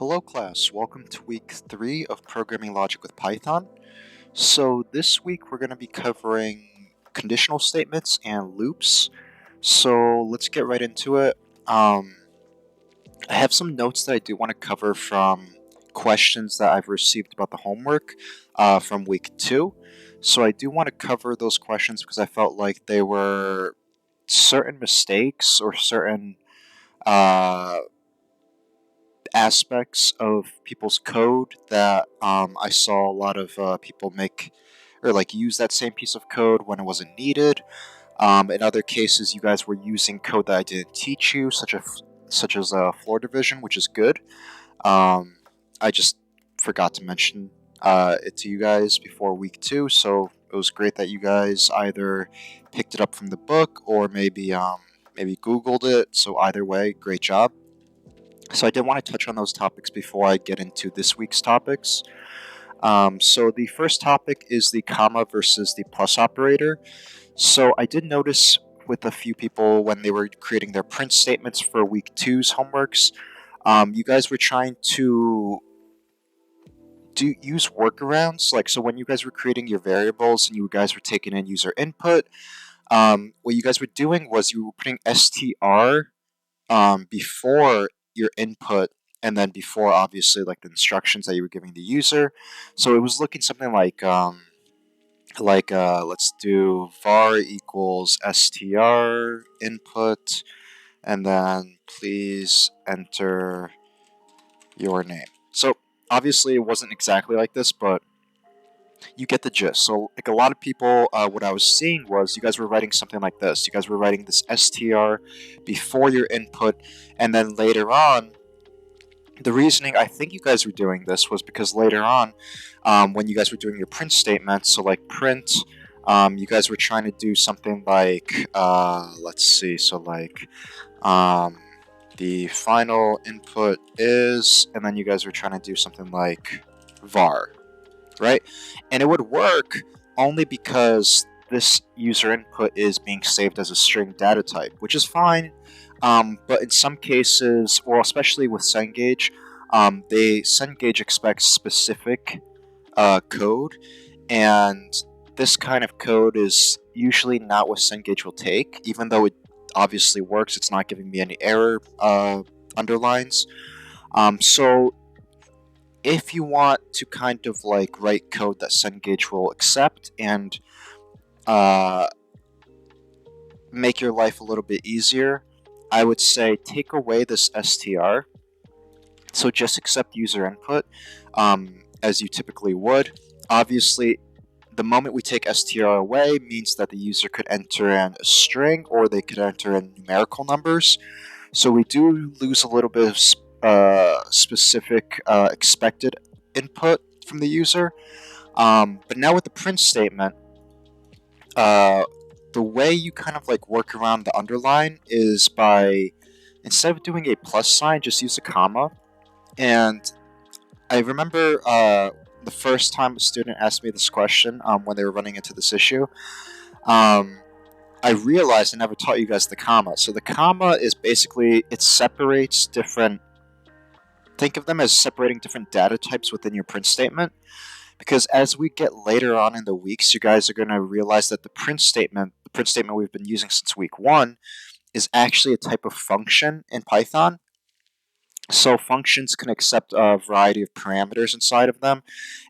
Hello class, welcome to week 3 of Programming Logic with Python. So this week we're going to be covering conditional statements and loops. So let's get right into it. I have some notes that I do want to cover from questions that I've received about the homework from week 2. So I do want to cover those questions because I felt like they were certain mistakes or certain uh, aspects of people's code that I saw a lot of people make or like use that same piece of code when it wasn't needed. In other cases, you guys were using code that I didn't teach you, such as floor division, which is good. I just forgot to mention it to you guys before week 2, so it was great that you guys either picked it up from the book or maybe Googled it. So either way, great job. So I did want to touch on those topics before I get into this week's topics. So the first topic is the comma versus the plus operator. So I did notice with a few people when they were creating their print statements for week 2's homeworks, you guys were trying to use workarounds. Like, so when you guys were creating your variables and you guys were taking in user input, what you guys were doing was you were putting str before your input and then before obviously like the instructions that you were giving the user. So it was looking something like let's do var equals str input and then please enter your name. So obviously it wasn't exactly like this, but you get the gist. So like a lot of people, what I was seeing was you guys were writing something like this. You guys were writing this str before your input, and then later on, the reasoning I think you guys were doing this was because later on, when you guys were doing your print statement, so like print, you guys were trying to do something like, let's see, so like, the final input is, and then you guys were trying to do something like var, right? And it would work only because this user input is being saved as a string data type, which is fine. But in some cases, or especially with Cengage, Cengage expects specific code, and this kind of code is usually not what Cengage will take, even though it obviously works. It's not giving me any error underlines. So if you want to kind of like write code that Cengage will accept and make your life a little bit easier, I would say take away this str. So just accept user input as you typically would. Obviously, the moment we take str away means that the user could enter in a string or they could enter in numerical numbers. So we do lose a little bit of specific expected input from the user. But now with the print statement, the way you kind of like work around the underline is by, instead of doing a plus sign, just use a comma. And I remember the first time a student asked me this question when they were running into this issue. I realized I never taught you guys the comma. So the comma is basically, it separates different, think of them as separating different data types within your print statement. Because as we get later on in the weeks, you guys are going to realize that the print statement we've been using since week 1, is actually a type of function in Python. So functions can accept a variety of parameters inside of them.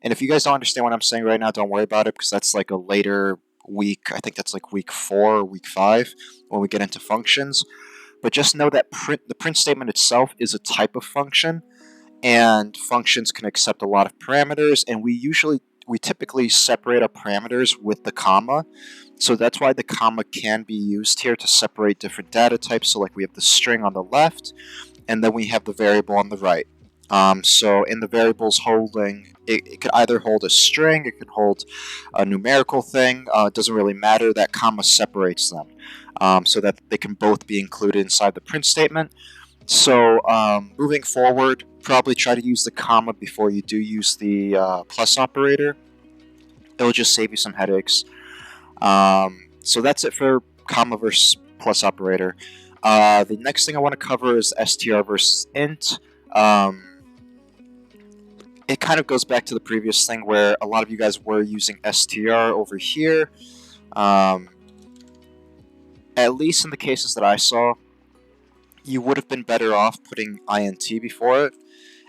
And if you guys don't understand what I'm saying right now, don't worry about it, because that's like a later week. I think that's like week 4 or week 5 when we get into functions. But just know that the print statement itself is a type of function, and functions can accept a lot of parameters, and we typically separate our parameters with the comma. So that's why the comma can be used here to separate different data types. So like we have the string on the left, and then we have the variable on the right. So in the variables holding, it could either hold a string, it could hold a numerical thing. It doesn't really matter. That comma separates them so that they can both be included inside the print statement. So moving forward, probably try to use the comma before you do use the plus operator. It'll just save you some headaches. So that's it for comma versus plus operator. The next thing I want to cover is str versus int. it kind of goes back to the previous thing where a lot of you guys were using str over here. At least in the cases that I saw, you would have been better off putting int before it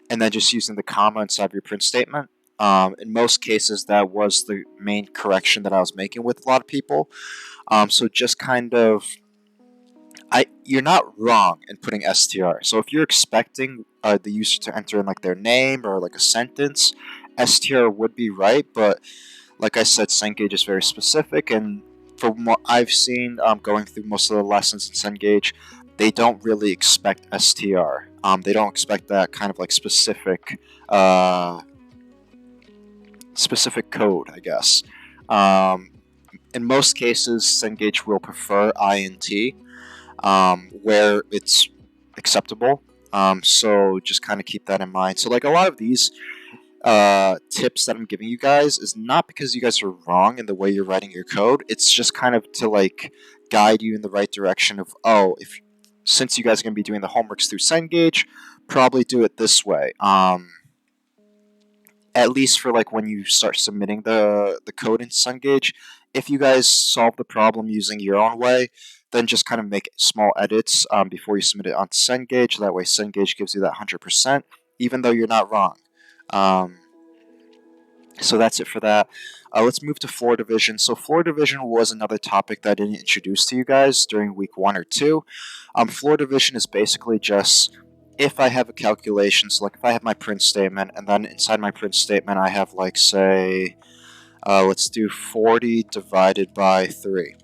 and then just using the comma inside of your print statement. In most cases, that was the main correction that I was making with a lot of people. So just kind of, you're not wrong in putting str. So if you're expecting the user to enter in like their name or like a sentence, str would be right. But like I said, Cengage is very specific, and from what I've seen going through most of the lessons in Cengage, they don't really expect str. They don't expect that kind of like specific specific code, I guess. In most cases, Cengage will prefer int where it's acceptable. So just kind of keep that in mind. So like a lot of these tips that I'm giving you guys is not because you guys are wrong in the way you're writing your code. It's just kind of to like guide you in the right direction of, oh, if since you guys are going to be doing the homeworks through Cengage, probably do it this way. At least for like when you start submitting the code in Cengage, if you guys solve the problem using your own way, then just kind of make small edits before you submit it onto Cengage. That way Cengage gives you that 100%, even though you're not wrong. So that's it for that. Let's move to floor division. So floor division was another topic that I didn't introduce to you guys during week 1 or 2. Floor division is basically just if I have a calculation, so like if I have my print statement, and then inside my print statement I have like, say, let's do 40 divided by 3.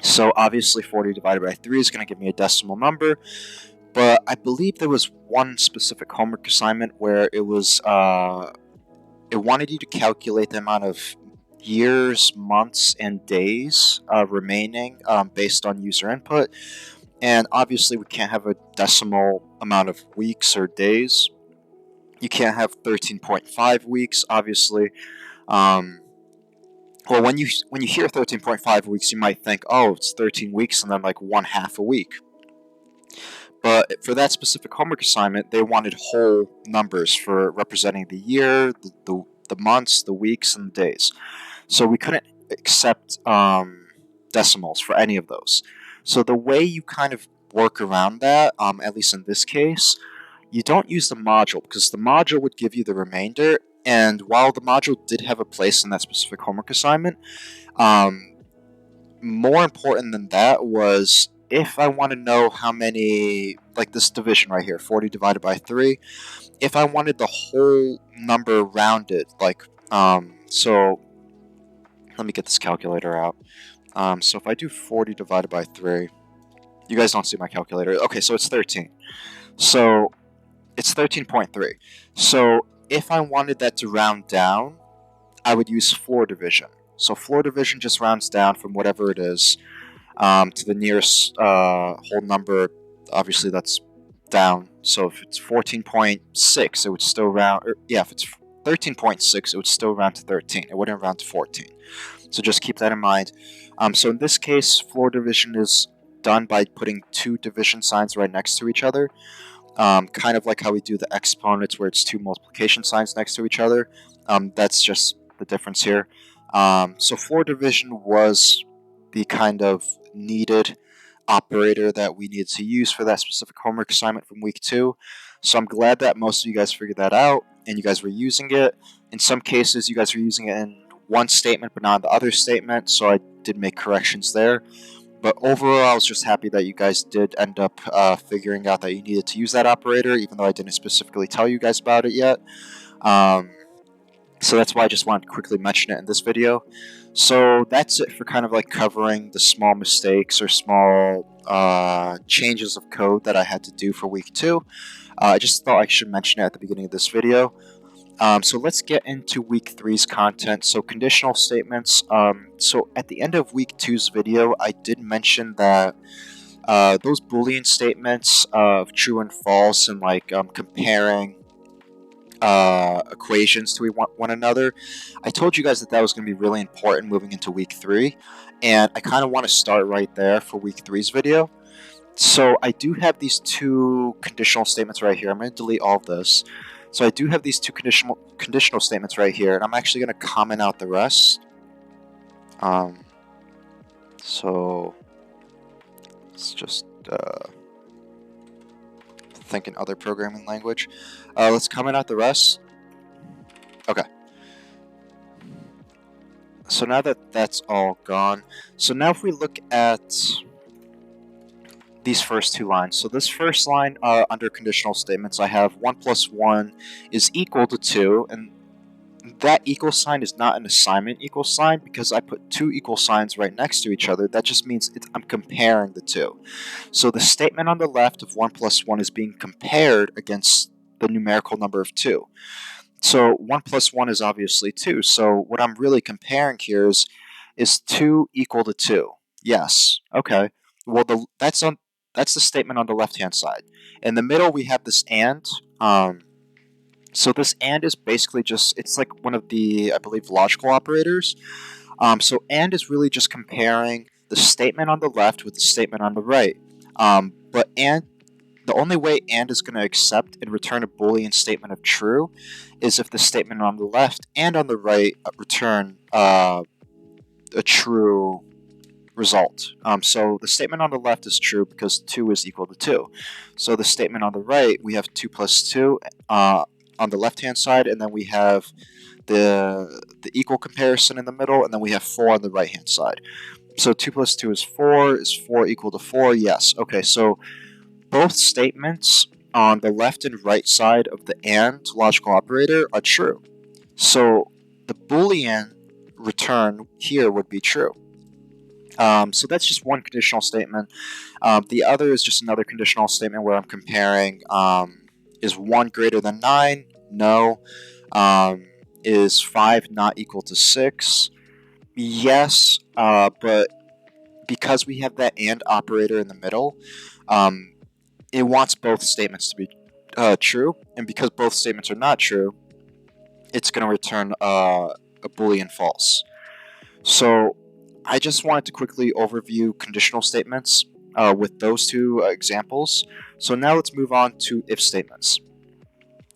So obviously 40 divided by 3 is going to give me a decimal number, but I believe there was one specific homework assignment where it was it wanted you to calculate the amount of years, months, and days remaining based on user input. And obviously, we can't have a decimal amount of weeks or days. You can't have 13.5 weeks, obviously. Well, when you hear 13.5 weeks, you might think, oh, it's 13 weeks and then like 1/2 a week. But for that specific homework assignment, they wanted whole numbers for representing the year, the months, the weeks, and the days. So we couldn't accept decimals for any of those. So the way you kind of work around that, at least in this case, you don't use the module because the module would give you the remainder. And while the module did have a place in that specific homework assignment, more important than that was if I want to know how many, like this division right here, 40 divided by 3, if I wanted the whole number rounded, like, so let me get this calculator out. So if I do 40 divided by 3, you guys don't see my calculator. Okay, so it's 13. So it's 13.3. So if I wanted that to round down, I would use floor division. So floor division just rounds down from whatever it is to the nearest whole number. Obviously, that's down. So if it's 14.6, it would still round. If it's 13.6, it would still round to 13. It wouldn't round to 14. So just keep that in mind. So in this case, floor division is done by putting two division signs right next to each other. Kind of like how we do the exponents where it's two multiplication signs next to each other. That's just the difference here. So floor division was the kind of needed operator that we needed to use for that specific homework assignment from week 2. So I'm glad that most of you guys figured that out and you guys were using it. In some cases, you guys were using it in one statement but not in the other statement, so I did make corrections there. But overall, I was just happy that you guys did end up figuring out that you needed to use that operator, even though I didn't specifically tell you guys about it yet. So that's why I just wanted to quickly mention it in this video. So that's it for kind of like covering the small mistakes or small changes of code that I had to do for week 2. I just thought I should mention it at the beginning of this video. So let's get into week 3's content. So conditional statements. So at the end of week 2's video, I did mention that those Boolean statements of true and false and like comparing equations to one another, I told you guys that that was going to be really important moving into week 3, and I kind of want to start right there for week 3's video. So I do have these two conditional statements right here. I'm going to delete all of this. So I do have these two conditional statements right here, and I'm actually going to comment out the rest. So let's just think in other programming language. Let's comment out the rest. Okay. So now that that's all gone, so now if we look at these first two lines. So this first line under conditional statements, I have 1 plus 1 is equal to 2, and that equal sign is not an assignment equal sign because I put two equal signs right next to each other. That just means I'm comparing the two. So the statement on the left of 1 plus 1 is being compared against the numerical number of 2. So 1 plus 1 is obviously 2. So what I'm really comparing here is 2 equal to 2. Yes. Okay. Well, that's the statement on the left-hand side. In the middle, we have this and. So this and is basically just, it's like one of the, I believe, logical operators. So and is really just comparing the statement on the left with the statement on the right. But and the only way and is going to accept and return a Boolean statement of true is if the statement on the left and on the right return a true result. So the statement on the left is true because 2 is equal to 2. So the statement on the right, we have 2 plus 2 on the left-hand side, and then we have the equal comparison in the middle, and then we have 4 on the right-hand side. So 2 plus 2 is 4. Is 4 equal to 4? Yes. Okay, so both statements on the left and right side of the AND logical operator are true. So the Boolean return here would be true. So that's just one conditional statement. The other is just another conditional statement where I'm comparing is 1 greater than 9? No. Is 5 not equal to 6? Yes, but because we have that AND operator in the middle, it wants both statements to be true, and because both statements are not true, it's going to return a Boolean false. So I just wanted to quickly overview conditional statements with those two examples. So now let's move on to if statements.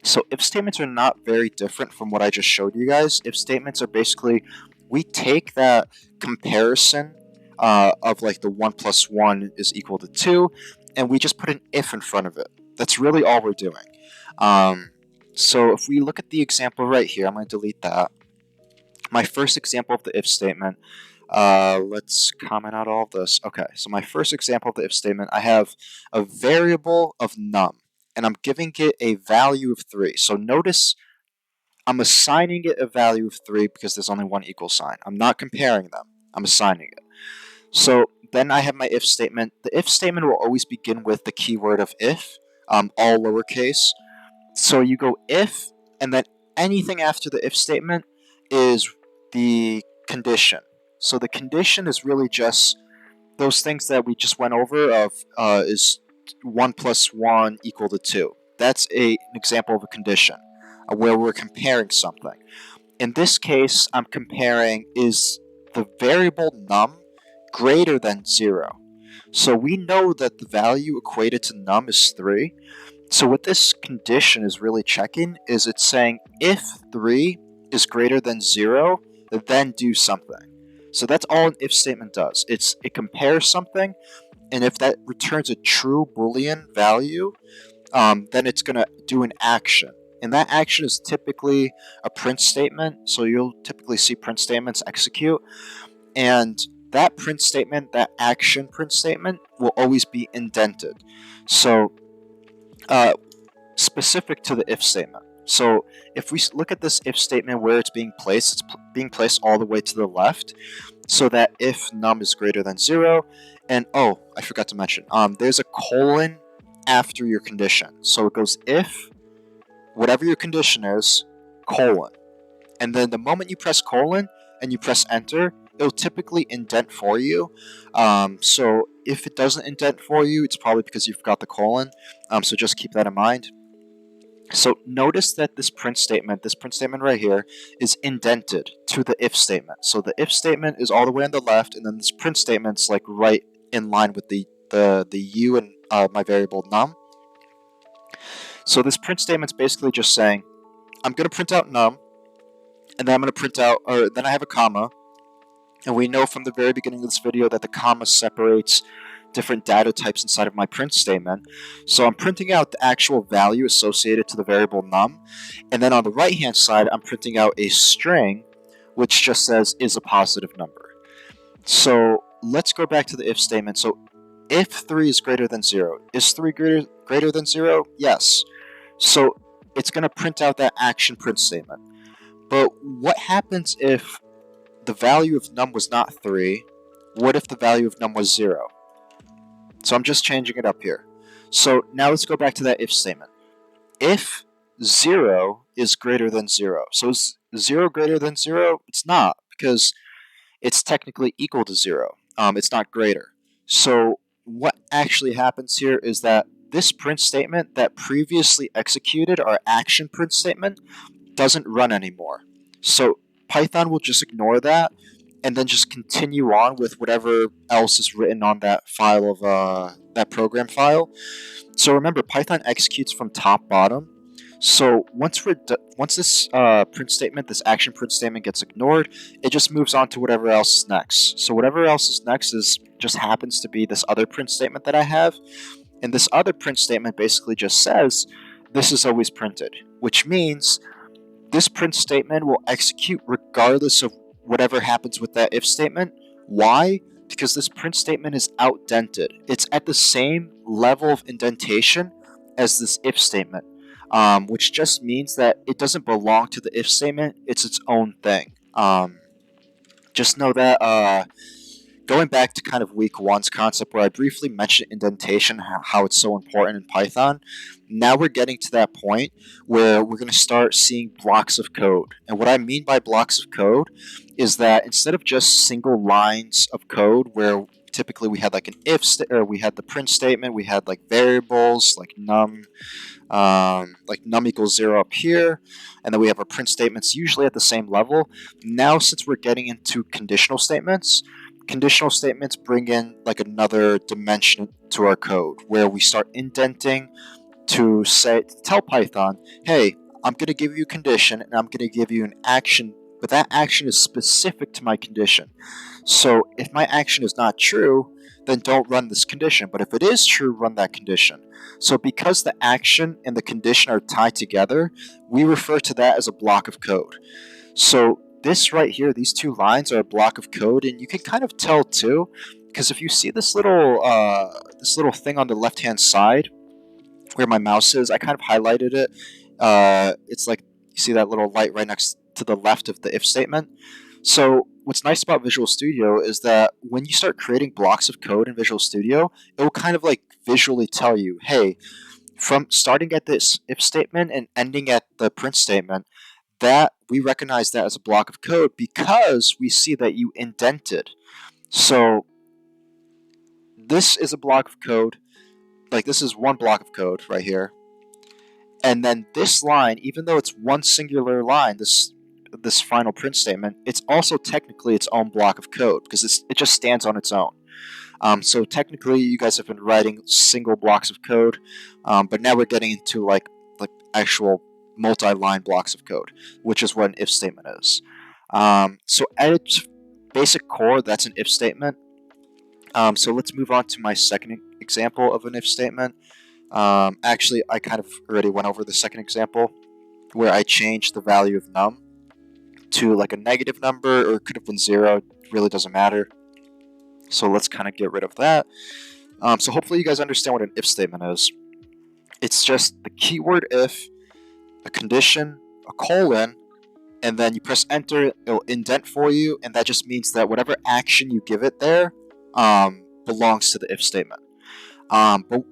So if statements are not very different from what I just showed you guys. If statements are basically, we take that comparison of like the 1 plus 1 is equal to 2, and we just put an if in front of it. That's really all we're doing. So if we look at the example right here, I'm going to delete that. My first example of the if statement, let's comment out all of this. Okay, so my first example of the if statement, I have a variable of num, and I'm giving it a value of 3. So notice I'm assigning it a value of 3 because there's only one equal sign. I'm not comparing them. I'm assigning it. So then I have my if statement. The if statement will always begin with the keyword of if, all lowercase. So you go if, and then anything after the if statement is the condition. So the condition is really just those things that we just went over of is 1 plus 1 equal to 2. That's an example of a condition where we're comparing something. In this case, I'm comparing is the variable num greater than 0. So we know that the value equated to num is 3. So what this condition is really checking is it's saying if 3 is greater than 0, then do something. So that's all an if statement does. It compares something, and if that returns a true Boolean value, then it's going to do an action. And that action is typically a print statement, so you'll typically see print statements execute. And that print statement, that action print statement, will always be indented. So specific to the if statement. So if we look at this if statement where it's being placed, it's being placed all the way to the left, so that if num is greater than 0, and oh, I forgot to mention, there's a colon after your condition. So it goes if, whatever your condition is, colon. And then the moment you press colon and you press enter, it'll typically indent for you. So if it doesn't indent for you, it's probably because you forgot the colon. So just keep that in mind. So notice that this print statement right here, is indented to the if statement. So the if statement is all the way on the left, and then this print statement's like right in line with the u and my variable num. So this print statement's basically just saying, I'm going to print out num, and then I'm going to print out, or then I have a comma, and we know from the very beginning of this video that the comma separates different data types inside of my print statement. So I'm printing out the actual value associated to the variable num, and then on the right hand side I'm printing out a string which just says is a positive number. So let's go back to the if statement. So if 3 is greater than 0, is 3 greater than 0? Yes. So it's going to print out that action print statement. But what happens if the value of num was not 3? What if the value of num was 0? So I'm just changing it up here. So now let's go back to that if statement. If 0 is greater than 0, so is 0 greater than 0? It's not, because it's technically equal to 0. It's not greater. So what actually happens here is that this print statement that previously executed our action print statement doesn't run anymore. So Python will just ignore that and then just continue on with whatever else is written on that file of that program file. So remember, Python executes from top bottom. So once this print statement, this action print statement gets ignored, it just moves on to whatever else is next. So whatever else is next just happens to be this other print statement that I have, and this other print statement basically just says this is always printed, which means this print statement will execute regardless of whatever happens with that if statement. Why? Because this print statement is outdented. It's at the same level of indentation as this if statement, which just means that it doesn't belong to the if statement. It's its own thing. Just know that going back to kind of week one's concept where I briefly mentioned indentation, how it's so important in Python, now we're getting to that point where we're going to start seeing blocks of code. And what I mean by blocks of code is that instead of just single lines of code where typically we had like an if or we had the print statement, we had like variables like num equals 0 up here, and then we have our print statements usually at the same level. Now since we're getting into conditional statements bring in like another dimension to our code where we start indenting to tell Python, hey, I'm going to give you a condition and I'm going to give you an action, but that action is specific to my condition. So if my action is not true, then don't run this condition. But if it is true, run that condition. So because the action and the condition are tied together, we refer to that as a block of code. So this right here, these two lines are a block of code, and you can kind of tell too, because if you see this little thing on the left-hand side where my mouse is, I kind of highlighted it. It's like you see that little light right next to the left of the if statement. So what's nice about Visual Studio is that when you start creating blocks of code in Visual Studio, it will kind of like visually tell you, hey, from starting at this if statement and ending at the print statement, that we recognize that as a block of code because we see that you indented. So this is a block of code, like this is one block of code right here. And then this line, even though it's one singular line, this final print statement, it's also technically its own block of code because it just stands on its own. So technically, you guys have been writing single blocks of code, but now we're getting into like actual multi-line blocks of code, which is what an if statement is. So at its basic core, that's an if statement. So let's move on to my second example of an if statement. Actually, I kind of already went over the second example where I changed the value of num to like a negative number, or it could have been 0. It really doesn't matter. So let's kind of get rid of that. So hopefully you guys understand what an if statement is. It's just the keyword if, a condition, a colon, and then you press enter, it'll indent for you, and that just means that whatever action you give it there belongs to the if statement. But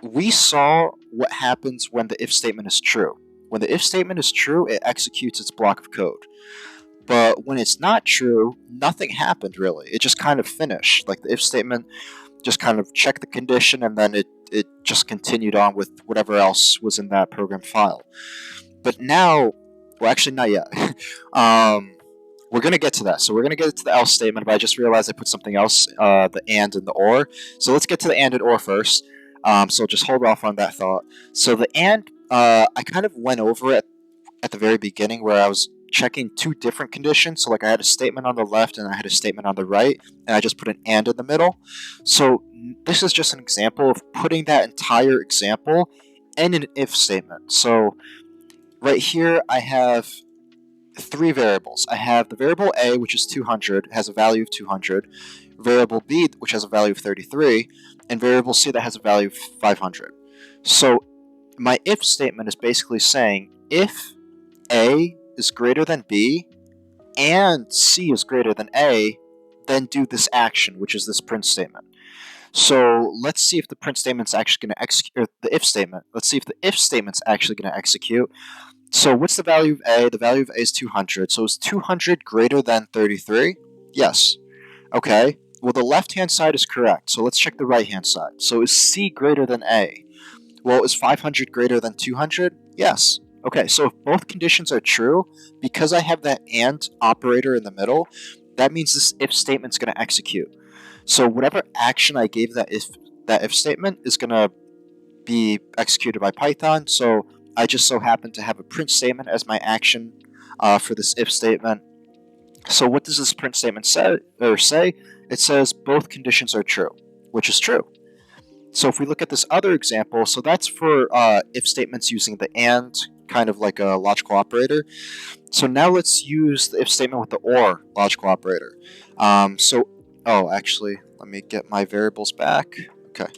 we saw what happens when the if statement is true. When the if statement is true, it executes its block of code. But when it's not true, nothing happened really. It just kind of finished. Like the if statement just kind of checked the condition, and then it just continued on with whatever else was in that program file. But now, well, actually not yet. We're going to get to that. So we're going to get to the else statement, but I just realized I put something else, the and and the or. So let's get to the and or first. So just hold off on that thought. So the and I kind of went over it at the very beginning where I was checking two different conditions. So, like, I had a statement on the left and I had a statement on the right, and I just put an and in the middle. So, this is just an example of putting that entire example in an if statement. So, right here, I have three variables. I have the variable A, which is 200, has a value of 200, variable B, which has a value of 33, and variable C that has a value of 500. So my if statement is basically saying if A is greater than B and C is greater than A, then do this action, which is this print statement. So let's see if the print statement's actually going to execute, or the if statement. Let's see if the if statement's actually going to execute. So what's the value of A? The value of A is 200. So is 200 greater than 33? Yes. Okay. Well, the left-hand side is correct. So let's check the right-hand side. So is C greater than A? Well, is 500 greater than 200? Yes. Okay, so if both conditions are true, because I have that AND operator in the middle, that means this if statement's going to execute. So whatever action I gave that if statement is going to be executed by Python. So I just so happen to have a print statement as my action for this if statement. So what does this print statement say? It says both conditions are true, which is true. So if we look at this other example, so that's for if statements using the AND, kind of like a logical operator. So now let's use the if statement with the OR logical operator. Actually, let me get my variables back. Okay.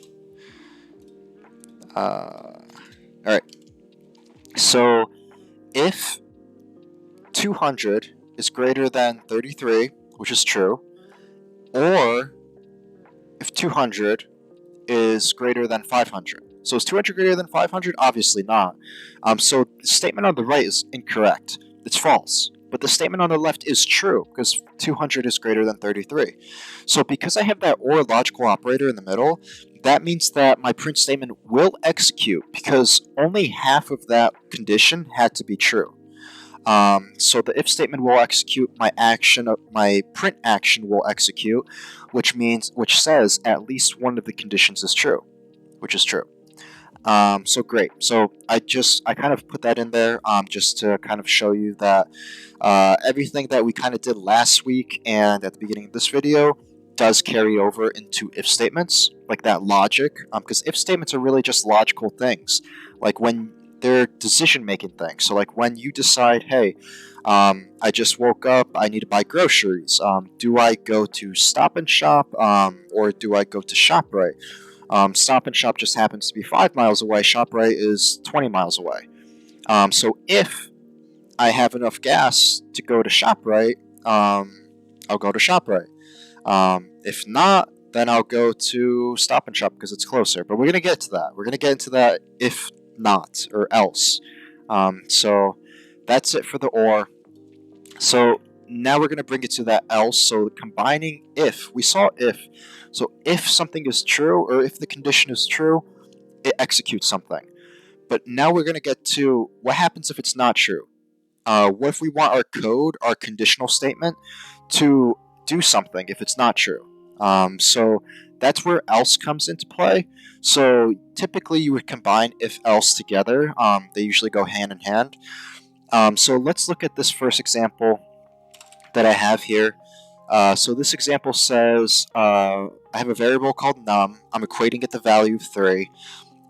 Alright. So if 200 is greater than 33, which is true, or if 200 is greater than 500. So is 200 greater than 500? Obviously not. So the statement on the right is incorrect. It's false. But the statement on the left is true because 200 is greater than 33. So because I have that OR logical operator in the middle, that means that my print statement will execute because only half of that condition had to be true. So the if statement will execute, my print action will execute, which says at least one of the conditions is true, which is true. So great. So I kind of put that in there just to kind of show you that everything that we kind of did last week and at the beginning of this video does carry over into if statements, like that logic, because if statements are really just logical things, like when they're decision-making things. So like when you decide, hey, I just woke up, I need to buy groceries. Do I go to Stop and Shop or do I go to ShopRite? Stop and Shop just happens to be 5 miles away. ShopRite is 20 miles away. So if I have enough gas to go to ShopRite, I'll go to ShopRite. If not, then I'll go to Stop and Shop because it's closer. But we're going to get to that. We're going to get into that if not or else. So that's it for the OR. So now we're going to bring it to that else. So combining if. We saw if. So if something is true or if the condition is true, it executes something. But now we're going to get to what happens if it's not true. What if we want our code, our conditional statement, to do something if it's not true? So that's where else comes into play. So typically you would combine if else together. They usually go hand in hand. So let's look at this first example that I have here. So this example says I have a variable called num. I'm equating it to value of 3,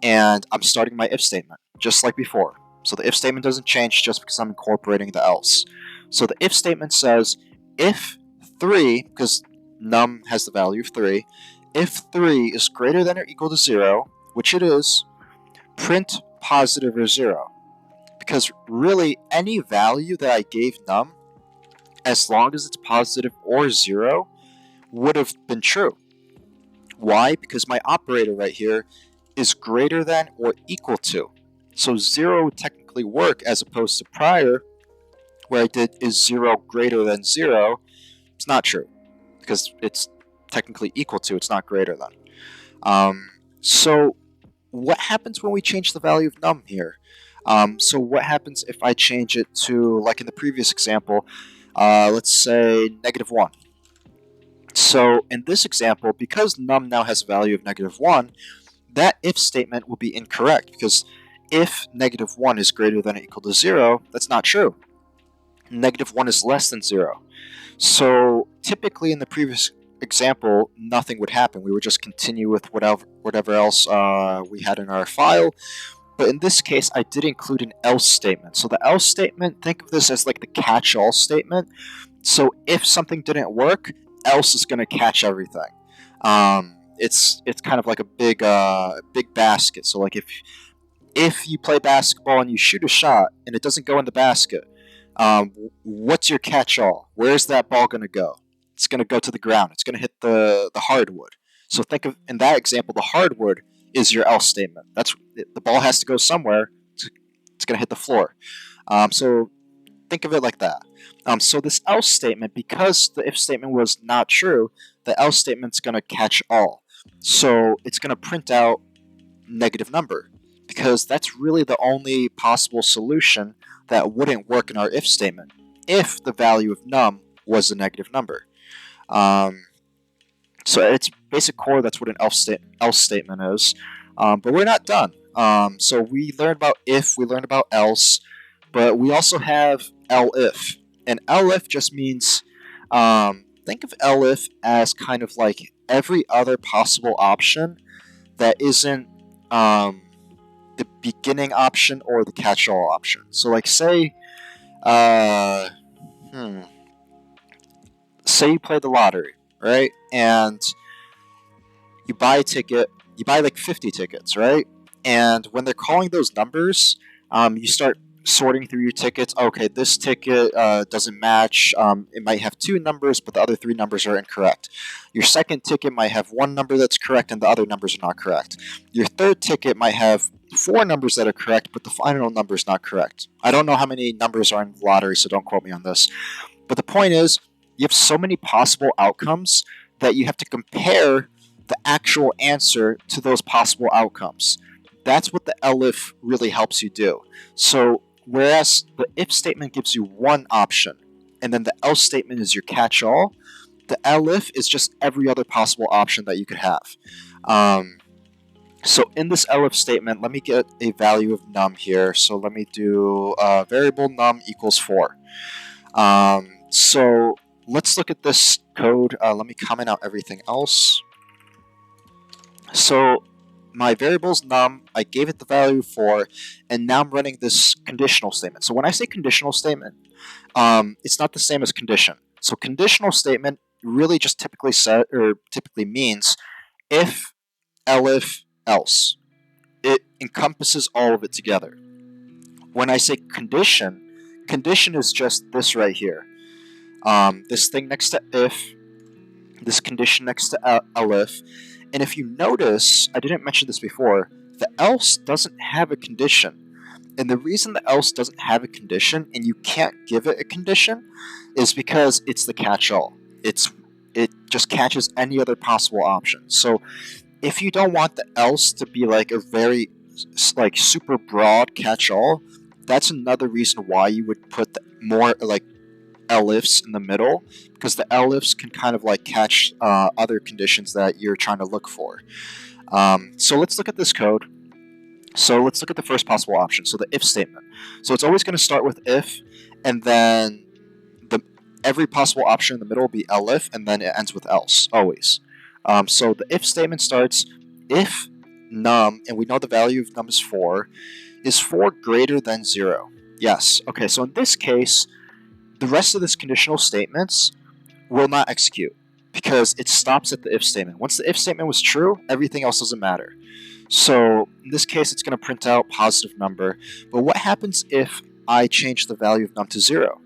and I'm starting my if statement, just like before. So the if statement doesn't change just because I'm incorporating the else. So the if statement says if 3, because num has the value of 3, if 3 is greater than or equal to 0, which it is, print positive or 0. Because really, any value that I gave num, as long as it's positive or 0, would have been true. Why? Because my operator right here is greater than or equal to. So 0 would technically work as opposed to prior, where I did is 0 greater than 0. It's not true because it's technically equal to, it's not greater than. So what happens when we change the value of num here? So what happens if I change it to, like in the previous example, let's say -1. So in this example, because num now has a value of -1, that if statement will be incorrect because if -1 is greater than or equal to 0, that's not true. -1 is less than 0. So typically in the previous example, nothing would happen. We would just continue with whatever else we had in our file. But in this case, I did include an else statement. So the else statement, think of this as like the catch-all statement. So if something didn't work, else is going to catch everything. It's kind of like a big basket. So like if you play basketball and you shoot a shot and it doesn't go in the basket, what's your catch-all? Where's that ball going to go? It's going to go to the ground. It's going to hit the hardwood. So think of, in that example, the hardwood is your else statement. The ball has to go somewhere. It's going to hit the floor. So think of it like that. So this else statement, because the if statement was not true, the else statement's going to catch all. So it's going to print out negative number, because that's really the only possible solution that wouldn't work in our if statement if the value of num was a negative number. So at its basic core, that's what an else statement is. But we're not done. So we learned about if, we learned about else, but we also have elif. And elif just means, think of elif as kind of like every other possible option that isn't the beginning option or the catch-all option. So like say say you play the lottery, right? And you buy a ticket, you buy like 50 tickets, right? And when they're calling those numbers, you start sorting through your tickets. Okay, this ticket doesn't match. It might have 2 numbers, but the other 3 numbers are incorrect. Your second ticket might have 1 number that's correct and the other numbers are not correct. Your third ticket might have 4 numbers that are correct, but the final number is not correct. I don't know how many numbers are in the lottery, so don't quote me on this. But the point is, you have so many possible outcomes that you have to compare the actual answer to those possible outcomes. That's what the elif really helps you do. So whereas the if statement gives you one option, and then the else statement is your catch-all, the elif is just every other possible option that you could have. So in this elif statement, let me get a value of num here. So let me do variable num equals 4. So let's look at this code. Let me comment out everything else. So my variable's num, I gave it the value 4, and now I'm running this conditional statement. So when I say conditional statement, it's not the same as condition. So conditional statement really just typically means if, elif, else. It encompasses all of it together. When I say condition, condition is just this right here. This thing next to if, this condition next to elif. And if you notice, I didn't mention this before, the else doesn't have a condition. And the reason the else doesn't have a condition, and you can't give it a condition, is because it's the catch-all. It just catches any other possible option. So if you don't want the else to be like a very like super broad catch-all, that's another reason why you would put the more like elifs in the middle, because the elifs can kind of like catch other conditions that you're trying to look for. So let's look at this code. So let's look at the first possible option, so the if statement. So it's always going to start with if, and then every possible option in the middle will be elif, and then it ends with else, always. So the if statement starts if num, and we know the value of num is 4 greater than 0. Yes. Okay, so in this case, the rest of this conditional statements will not execute because it stops at the if statement. Once the if statement was true, everything else doesn't matter. So in this case, it's going to print out positive number. But what happens if I change the value of num to 0?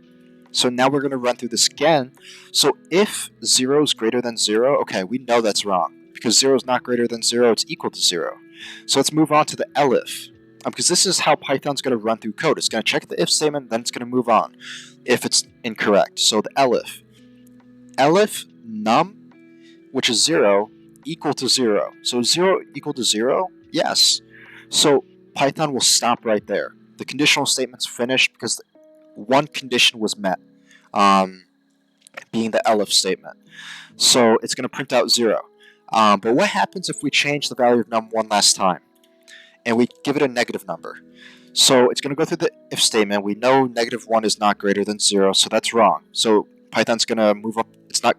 So now we're going to run through this again. So if 0 is greater than 0, okay, we know that's wrong. Because 0 is not greater than 0, it's equal to 0. So let's move on to the elif. Because this is how Python's going to run through code. It's going to check the if statement, then it's going to move on if it's incorrect. So the elif. Elif num, which is 0, equal to 0. So 0 equal to 0? Yes. So Python will stop right there. The conditional statement's finished because one condition was met, being the elif statement. So it's going to print out 0. But what happens if we change the value of num one last time? and we give it a negative number. So it's going to go through the if statement. We know -1 is not greater than 0, so that's wrong. So Python's going to move up. It's not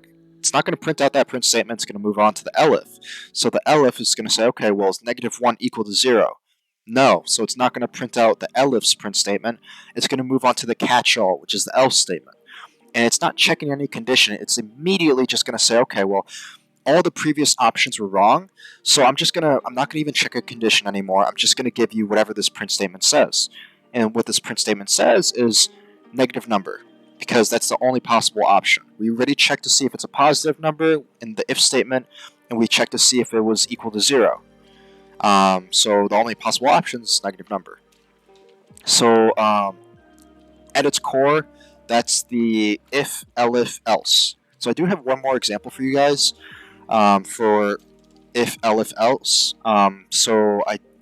going to print out that print statement. It's going to move on to the elif. So the elif is going to say, okay, well, is -1 equal to 0? No, so it's not going to print out the elif's print statement. It's going to move on to the catch-all, which is the else statement. And it's not checking any condition. It's immediately just going to say, okay, well, all the previous options were wrong, so I'm not gonna even check a condition anymore. I'm just gonna give you whatever this print statement says. And what this print statement says is negative number, because that's the only possible option. We already checked to see if it's a positive number in the if statement, and we checked to see if it was equal to 0. So the only possible option is negative number. So at its core, that's the if, elif, else. So I do have one more example for you guys. For if, elif, else.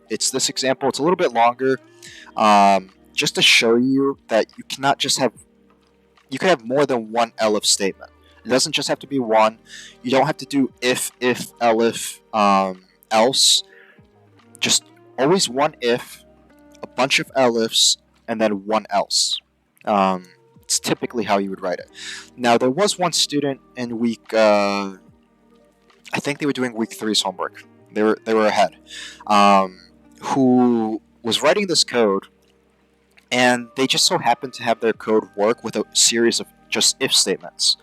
It's this example. It's a little bit longer, just to show you that you can have more than one elif statement. It doesn't just have to be one. You don't have to do if, elif, else. Just always one if, a bunch of elifs, and then one else. It's typically how you would write it. Now, there was one student in week. I think they were doing week 3's homework. They were ahead. Who was writing this code, and they just so happened to have their code work with a series of just if statements.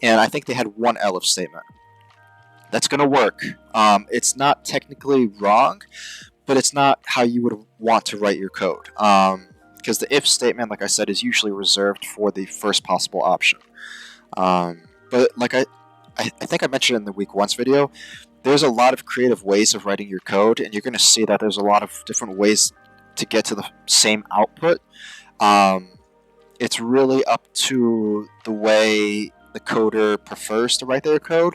And I think they had one elif statement. That's going to work. It's not technically wrong, but it's not how you would want to write your code. Because the if statement, like I said, is usually reserved for the first possible option. But like I think I mentioned in the week 1's video, there's a lot of creative ways of writing your code, and you're going to see that there's a lot of different ways to get to the same output. It's really up to the way the coder prefers to write their code,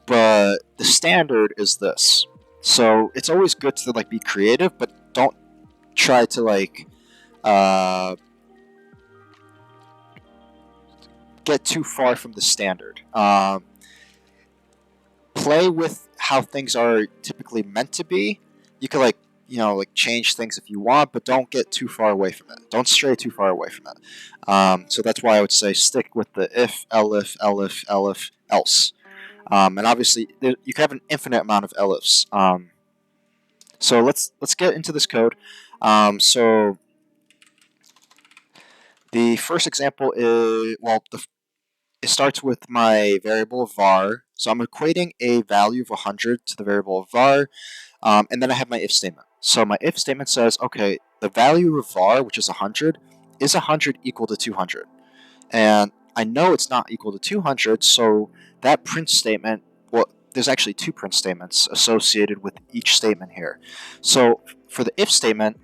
but the standard is this. So it's always good to be creative, but don't try to get too far from the standard. Play with how things are typically meant to be. You can change things if you want, but don't get too far away from it. Don't stray too far away from it. So that's why I would say stick with the if, elif, else. And obviously you can have an infinite amount of elifs. So let's get into this code. So the first example is, it starts with my variable var. So I'm equating a value of 100 to the variable var, and then I have my if statement. So my if statement says, okay, the value of var, which is 100, is 100 equal to 200? And I know it's not equal to 200, so that print statement, there's actually two print statements associated with each statement here. So for the if statement,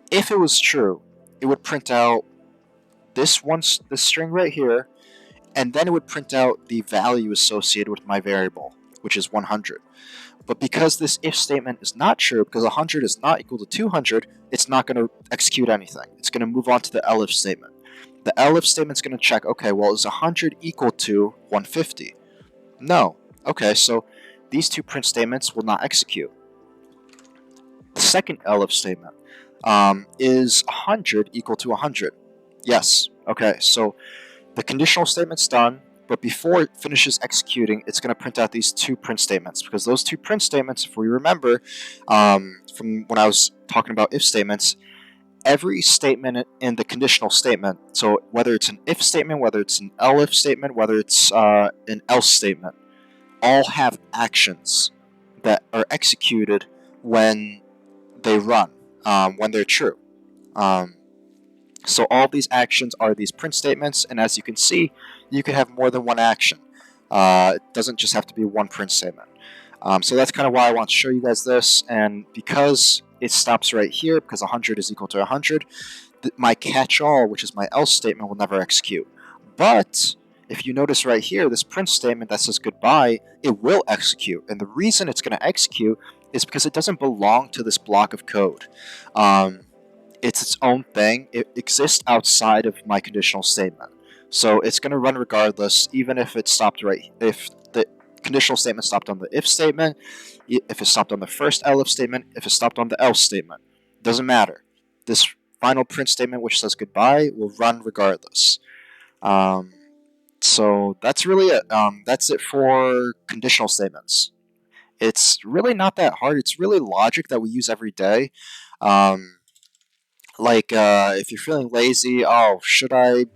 if it was true, it would print out this string right here, and then it would print out the value associated with my variable, which is 100. But because this if statement is not true, because 100 is not equal to 200, it's not going to execute anything. It's going to move on to the elif statement. The elif statement is going to check, okay, well, is 100 equal to 150? No. Okay, so these two print statements will not execute. The second elif statement is 100 equal to 100? Yes. Okay, so the conditional statement's done, but before it finishes executing, it's going to print out these two print statements, because those two print statements, if we remember from when I was talking about if statements, every statement in the conditional statement, so whether it's an if statement, whether it's an elif statement, whether it's an else statement, all have actions that are executed when they run, when they're true. So all these actions are these print statements, and as you can see, you can have more than one action. It doesn't just have to be one print statement. So that's kind of why I want to show you guys this, and because it stops right here, because 100 is equal to 100, my catch-all, which is my else statement, will never execute. But if you notice right here, this print statement that says goodbye, it will execute, and the reason it's going to execute is because it doesn't belong to this block of code. It's its own thing. It exists outside of my conditional statement. So it's going to run regardless, even if it stopped right, if the conditional statement stopped on the if statement, if it stopped on the first elif statement, if it stopped on the else statement. Doesn't matter. This final print statement, which says goodbye, will run regardless. So that's really it. That's it for conditional statements. It's really not that hard. It's really logic that we use every day. Um, if you're feeling lazy, oh, should I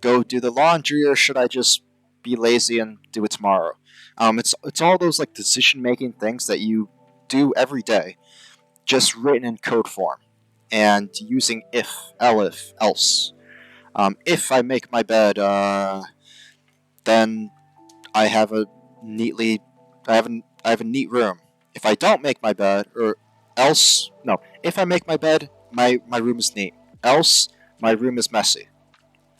go do the laundry or should I just be lazy and do it tomorrow? It's all those like decision making things that you do every day, just written in code form, and using if, elif, else. If I make my bed, then I have a neatly, I have a neat room. If I don't make my bed, or else, no, if I make my bed, my room is neat. Else, my room is messy.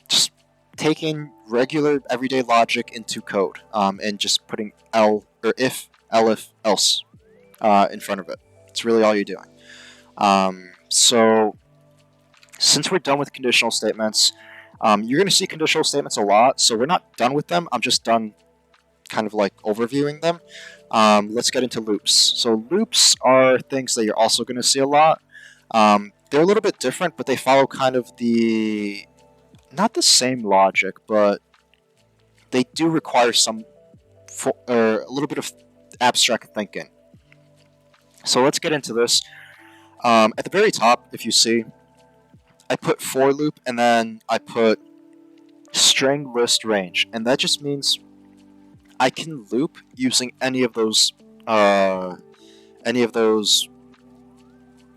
Just taking regular everyday logic into code, and just putting if, elif, else, in front of it. It's really all you're doing. So since we're done with conditional statements, you're going to see conditional statements a lot. So we're not done with them. I'm just done kind of like overviewing them. Let's get into loops. So loops are things that you're also going to see a lot. They're a little bit different, but they follow kind of not the same logic, but they do require a little bit of abstract thinking. So let's get into this. At the very top, if you see, I put for loop and then I put string list range, and that just means I can loop using any of those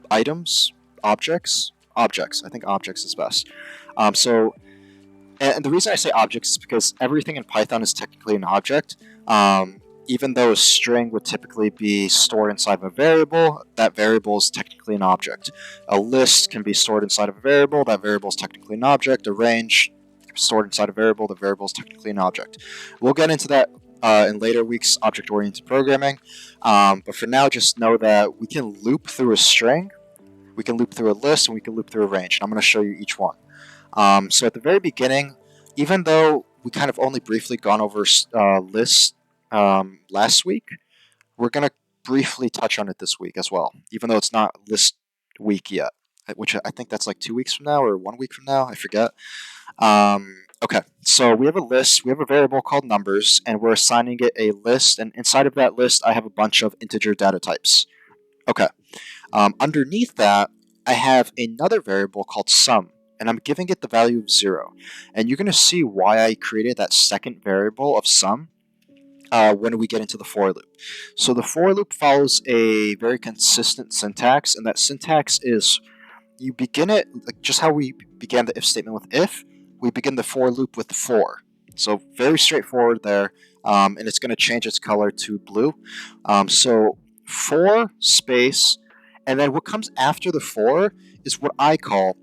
items, objects. I think objects is best. And the reason I say objects is because everything in Python is technically an object. Even though a string would typically be stored inside of a variable, that variable is technically an object. A list can be stored inside of a variable, that variable is technically an object. A range stored inside a variable, the variable is technically an object. We'll get into that in later weeks, object-oriented programming. But for now, just know that we can loop through a string, we can loop through a list, and we can loop through a range. I'm going to show you each one. So at the very beginning, even though we kind of only briefly gone over lists last week, we're going to briefly touch on it this week as well, even though it's not list week yet, which I think that's like 2 weeks from now or 1 week from now, I forget. Okay, so we have a list, we have a variable called numbers, and we're assigning it a list, and inside of that list I have a bunch of integer data types. Okay, underneath that I have another variable called sum, and I'm giving it the value of 0. And you're going to see why I created that second variable of sum when we get into the for loop. So the for loop follows a very consistent syntax, and that syntax is you begin it like just how we began the if statement with if, we begin the for loop with for. So very straightforward there, and it's going to change its color to blue. So for space, and then what comes after the for is what I call,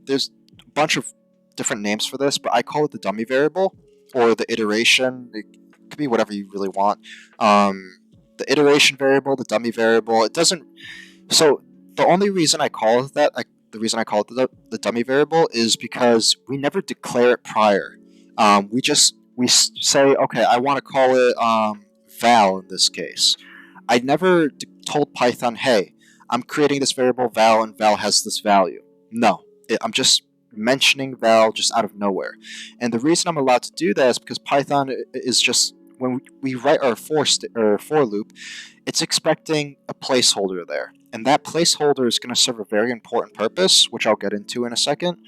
there's a bunch of different names for this, but I call it the dummy variable or the iteration. It could be whatever you really want. The iteration variable, the dummy variable, it doesn't. So the only reason I call it that, the reason I call it the dummy variable is because we never declare it prior. We say, okay, I want to call it val in this case. I never told Python, hey, I'm creating this variable val and val has this value. No, I'm just mentioning val just out of nowhere. And the reason I'm allowed to do that is because Python is just, when we write our for loop, it's expecting a placeholder there. And that placeholder is going to serve a very important purpose, which I'll get into in a second.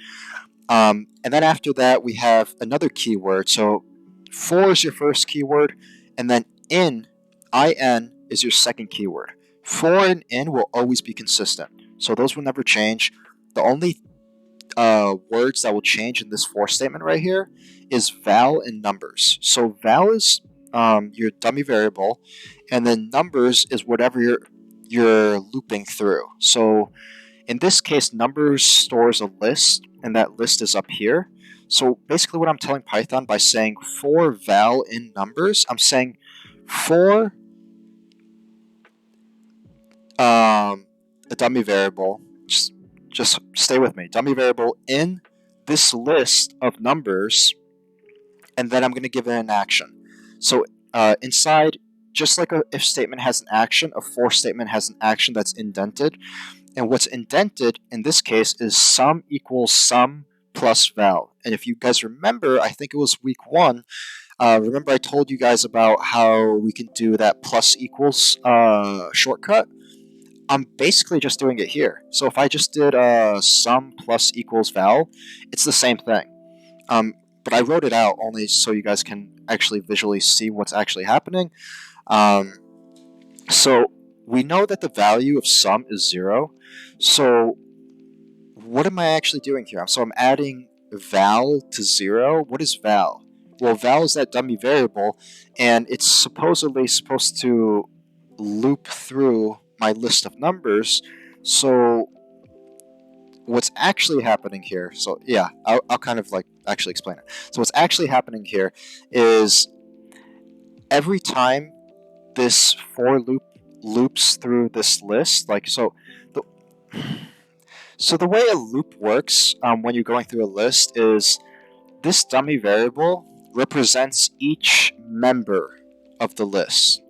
And then after that, we have another keyword. So for is your first keyword, and then in is your second keyword. For and in will always be consistent. So those will never change. The only words that will change in this for statement right here is val and numbers. So val is your dummy variable, and then numbers is whatever you're looping through. So in this case, numbers stores a list, and that list is up here. So basically what I'm telling Python by saying for val in numbers, I'm saying for a dummy variable, just stay with me, dummy variable in this list of numbers, and then I'm going to give it an action. So inside just like a if statement has an action, a for statement has an action that's indented. And what's indented in this case is sum equals sum plus val. And if you guys remember, I think it was week 1. Remember I told you guys about how we can do that plus equals shortcut? I'm basically just doing it here. So if I just did sum plus equals val, it's the same thing. But I wrote it out only so you guys can actually visually see what's actually happening. So we know that the value of sum is 0. So what am I actually doing here? So I'm adding val to 0. What is val? Well, val is that dummy variable, and it's supposedly supposed to loop through my list of numbers. So what's actually happening here, so yeah, I'll kind of like actually explain it. So what's actually happening here is every time this for loop loops through this list, like the so the way a loop works when you're going through a list is this dummy variable represents each member of the list.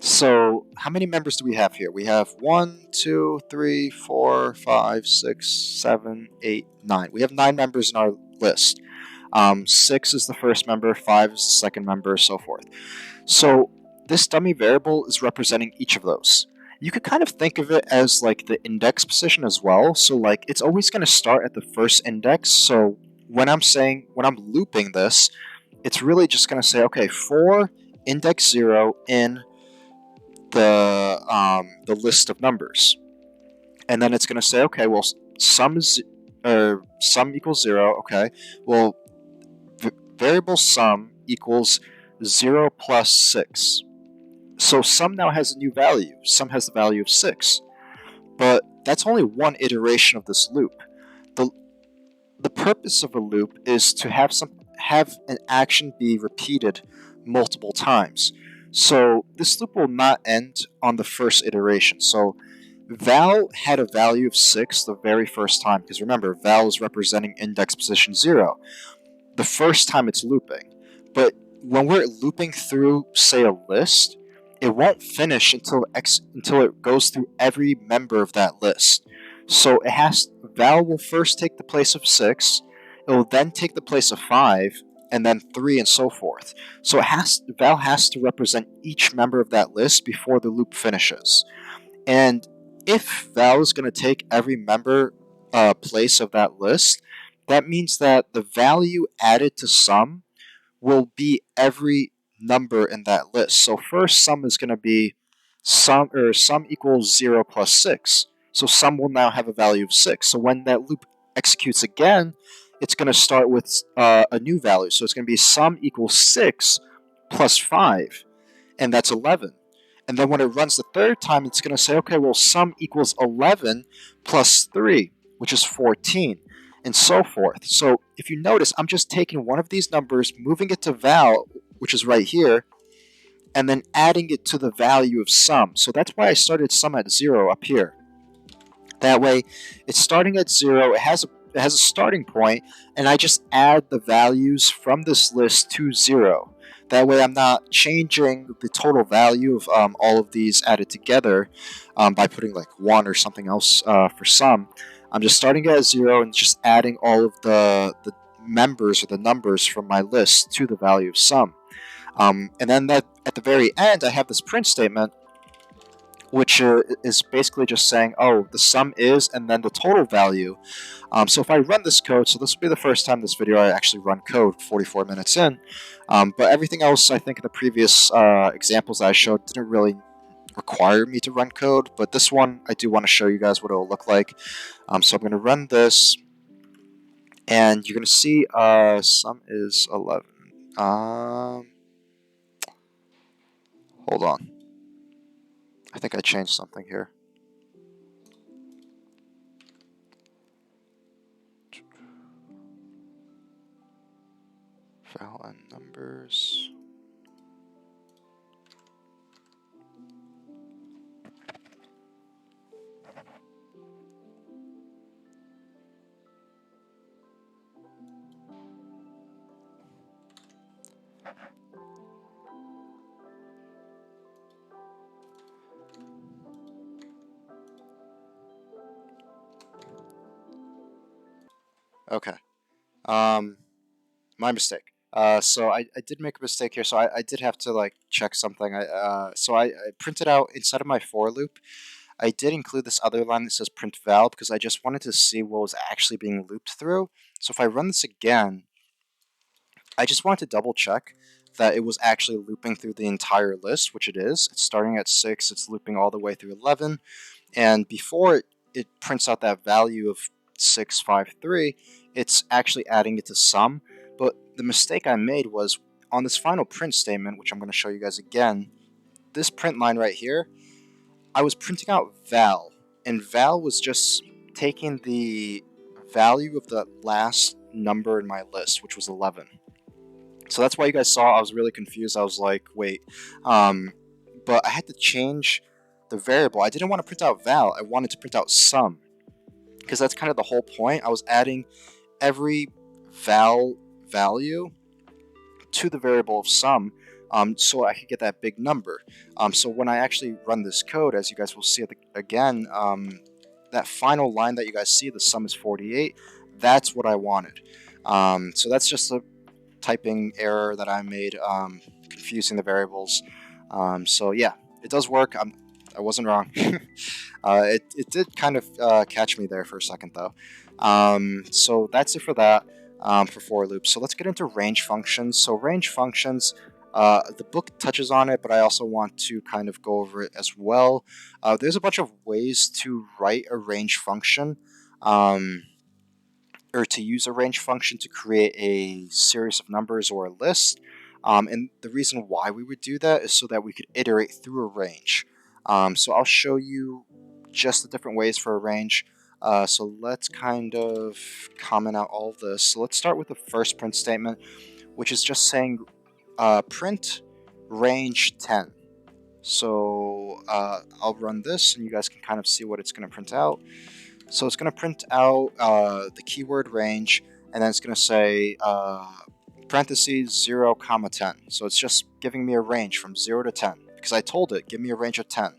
So how many members do we have here? We have 1, 2, 3, 4, 5, 6, 7, 8, 9. We have 9 members in our list. 6 is the first member, 5 is the second member, so forth. So this dummy variable is representing each of those. You could kind of think of it as like the index position as well. So like it's always going to start at the first index. So when I'm looping this, it's really just going to say, okay, for index 0 in the list of numbers, and then it's going to say, okay, well, sum equals 0. Okay, well, variable sum equals 0 plus 6. So sum now has a new value. Sum has the value of 6. But that's only one iteration of this loop. The, the purpose of a loop is to have an action be repeated multiple times. So this loop will not end on the first iteration. So val had a value of 6 the very first time, because remember, val is representing index position 0. The first time it's looping. But when we're looping through, say, a list, it won't finish until it goes through every member of that list. So val will first take the place of 6, it will then take the place of 5, and then 3, and so forth. So val has to represent each member of that list before the loop finishes. And if val is going to take every member place of that list, that means that the value added to sum will be every number in that list. So first sum is going to be sum equals 0 plus 6. So sum will now have a value of 6. So when that loop executes again, it's going to start with a new value. So it's going to be sum equals 6 plus 5, and that's 11. And then when it runs the third time, it's going to say, okay, well, sum equals 11 plus 3, which is 14, and so forth. So if you notice, I'm just taking one of these numbers, moving it to val, which is right here, and then adding it to the value of sum. So that's why I started sum at 0 up here. That way, it's starting at 0, it has a starting point, and I just add the values from this list to 0. That way I'm not changing the total value of all of these added together by putting like 1 or something else for sum. I'm just starting at 0 and just adding all of the members or the numbers from my list to the value of sum. And then at the very end, I have this print statement, which is basically just saying, oh, the sum is, and then the total value. So if I run this code, so this will be the first time this video I actually run code 44 minutes in, but everything else I think in the previous examples I showed didn't really require me to run code, but this one I do want to show you guys what it will look like. So I'm going to run this, and you're going to see sum is 11. Hold on. I think I changed something here. Val and numbers. Okay. Um, my mistake. So I did make a mistake here. So I did have to like check something. I printed out inside of my for loop. I did include this other line that says print val because I just wanted to see what was actually being looped through. So if I run this again, I just wanted to double check that it was actually looping through the entire list, which it is. It's starting at 6, it's looping all the way through 11, and before it prints out that value of 653, it's actually adding it to sum. But the mistake I made was on this final print statement, which I'm going to show you guys again, this print line right here, I was printing out val, and val was just taking the value of the last number in my list, which was 11. So that's why you guys saw I was really confused. I was like, wait, but I had to change the variable. I didn't want to print out val. I wanted to print out sum because that's kind of the whole point. I was adding every val value to the variable of sum, so I could get that big number. So when I actually run this code, as you guys will see again, that final line that you guys see, the sum is 48. That's what I wanted. So that's just a typing error that I made, confusing the variables. So yeah, it does work. I wasn't wrong. It did kind of catch me there for a second though. So that's it for that, for for loops. So let's get into range functions. So range functions, the book touches on it, but I also want to kind of go over it as well. There's a bunch of ways to write a range function. Or to use a range function to create a series of numbers or a list. And the reason why we would do that is so that we could iterate through a range. So I'll show you just the different ways for a range. So let's kind of comment out all of this. So let's start with the first print statement, which is just saying print range 10. So I'll run this and you guys can kind of see what it's going to print out. So it's going to print out the keyword range, and then it's going to say parentheses 0, comma 10. So it's just giving me a range from 0 to 10, because I told it, give me a range of 10.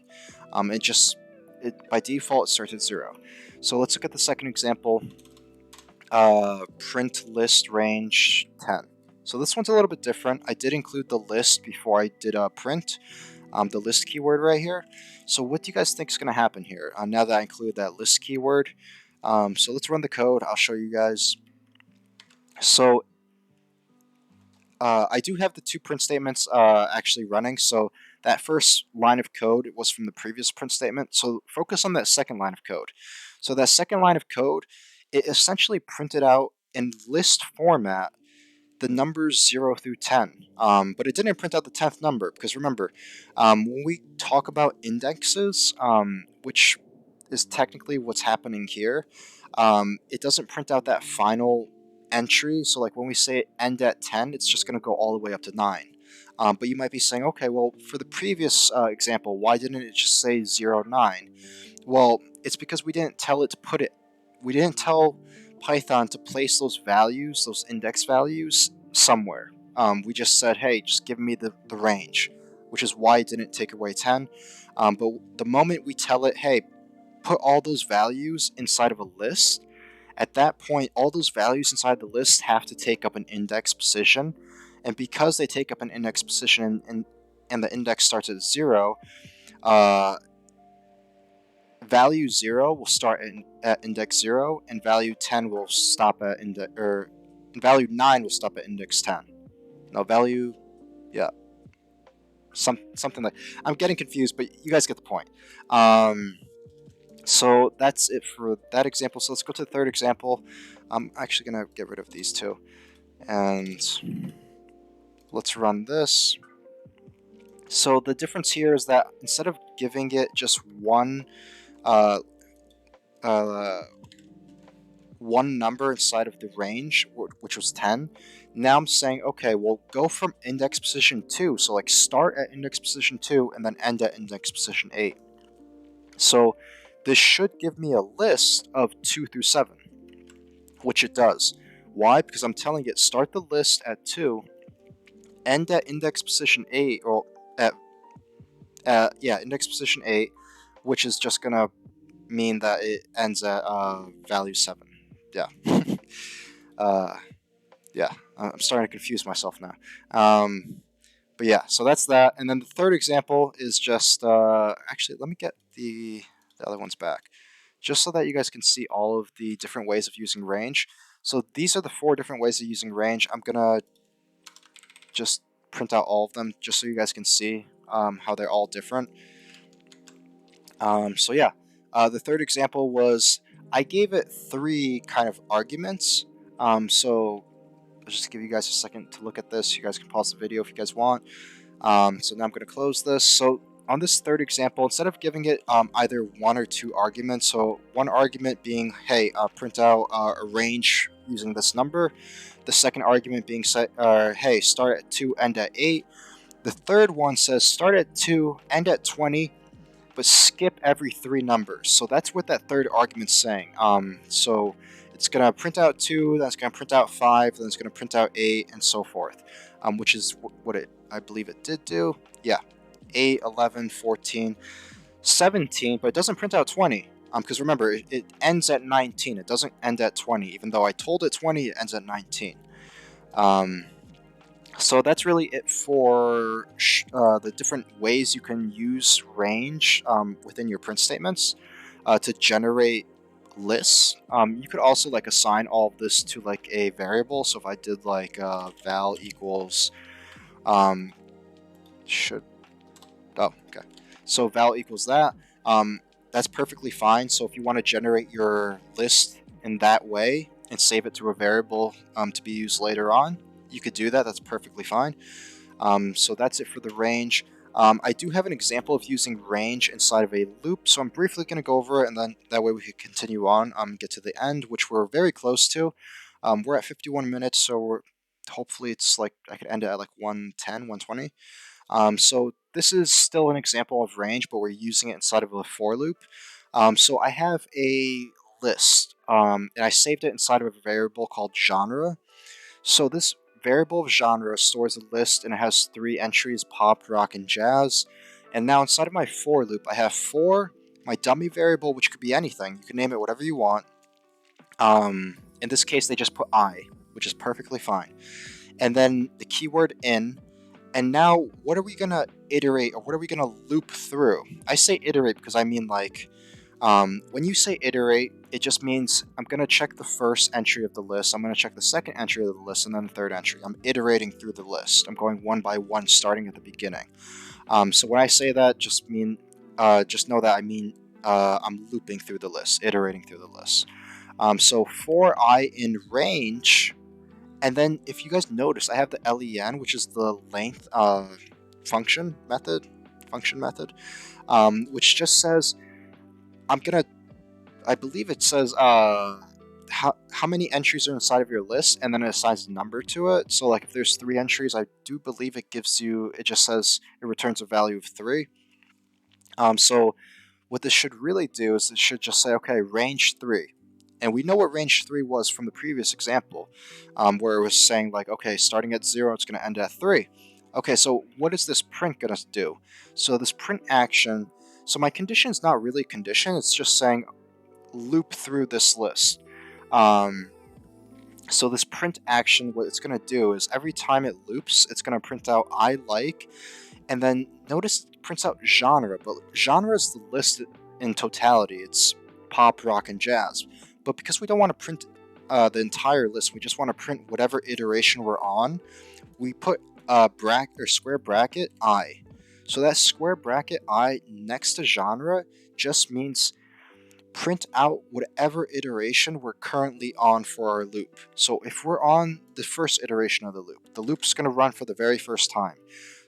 It by default, it starts at 0. So let's look at the second example, print list range 10. So this one's a little bit different. I did include the list before I did print. The list keyword right here. So what do you guys think is going to happen here now that I include that list keyword? So let's run the code. I'll show you guys. So I do have the two print statements actually running. So that first line of code was from the previous print statement. So focus on that second line of code. So that second line of code, it essentially printed out in list format the numbers 0 through 10, but it didn't print out the 10th number, because remember, when we talk about indexes, which is technically what's happening here, it doesn't print out that final entry. So like when we say end at 10, it's just going to go all the way up to 9. But you might be saying, okay, well, for the previous example, why didn't it just say 0, 9? Well, it's because we didn't tell Python to place those values, those index values, somewhere. We just said, hey, just give me the range, which is why it didn't take away 10. But the moment we tell it, hey, put all those values inside of a list, at that point, all those values inside the list have to take up an index position. And because they take up an index position and the index starts at 0, value 0 will start at index 0, and value 10 will stop at value 9 will stop at index 10. No, value, yeah, something like, I'm getting confused, but you guys get the point. So that's it for that example. So let's go to the third example. I'm actually going to get rid of these two, and let's run this. So the difference here is that instead of giving it just one number inside of the range, which was 10, now I'm saying, okay, well, go from index position 2. So like start at index position 2 and then end at index position 8. So this should give me a list of 2 through 7, which it does. Why? Because I'm telling it start the list at 2, end at index position 8, or index position 8, which is just gonna mean that it ends at value 7. Yeah. Uh, yeah, I'm starting to confuse myself now. But yeah, so that's that. And then the third example is just actually, let me get the other ones back, just so that you guys can see all of the different ways of using range. So these are the 4 different ways of using range. I'm gonna just print out all of them just so you guys can see how they're all different. So yeah, the third example was I gave it 3 kind of arguments. So I'll just give you guys a second to look at this. You guys can pause the video if you guys want. So now I'm going to close this. So on this third example, instead of giving it either 1 or 2 arguments, so one argument being, hey, print out a range using this number. The second argument being, hey, start at 2, end at 8. The third one says start at 2, end at 20, but skip every 3 numbers. So that's what that third argument's saying. So it's going to print out 2, then it's going to print out 5, then it's going to print out 8, and so forth, which is what I believe it did do. Yeah, 8, 11, 14, 17, but it doesn't print out 20. Because remember, it ends at 19. It doesn't end at 20. Even though I told it 20, it ends at 19. So that's really it for the different ways you can use range within your print statements to generate lists. You could also like assign all of this to like a variable. So if I did like val equals um, should oh okay, so val equals that. That's perfectly fine. So if you want to generate your list in that way and save it to a variable to be used later on, you could do that. That's perfectly fine. So that's it for the range. I do have an example of using range inside of a loop, so I'm briefly going to go over it, and then that way we can continue on, get to the end, which we're very close to. We're at 51 minutes, so hopefully it's like I could end it at like 110, 120. So this is still an example of range, but we're using it inside of a for loop. So I have a list, and I saved it inside of a variable called genre. So this variable of genre stores a list and it has 3 entries: pop, rock, and jazz. And now inside of my for loop, I have 4, my dummy variable, which could be anything. You can name it whatever you want. In this case, they just put I, which is perfectly fine. And then the keyword in. And now, what are we gonna iterate, or what are we gonna loop through? I say iterate because I mean like, when you say iterate, it just means I'm going to check the first entry of the list, I'm going to check the second entry of the list, and then the third entry. I'm iterating through the list. I'm going one by one, starting at the beginning. So when I say that, just know that I mean I'm looping through the list, iterating through the list. So for I in range, and then if you guys notice, I have the len, which is the length function method, which just says I believe it says how many entries are inside of your list, and then it assigns a number to it. So like if there's 3 entries, I do believe it just says it returns a value of 3. So what this should really do is it should just say, okay, range 3. And we know what range 3 was from the previous example, where it was saying like, okay, starting at 0, it's going to end at 3. Okay, so what is this print going to do? So this print action, so my condition is not really a condition, it's just saying loop through this list. So this print action, what it's going to do is every time it loops, it's going to print out I like, and then notice it prints out genre, but genre is the list in totality. It's pop, rock, and jazz. But because we don't want to print the entire list, we just want to print whatever iteration we're on, we put square bracket I. So that square bracket I next to genre just means print out whatever iteration we're currently on for our loop. So if we're on the first iteration of the loop's going to run for the very first time.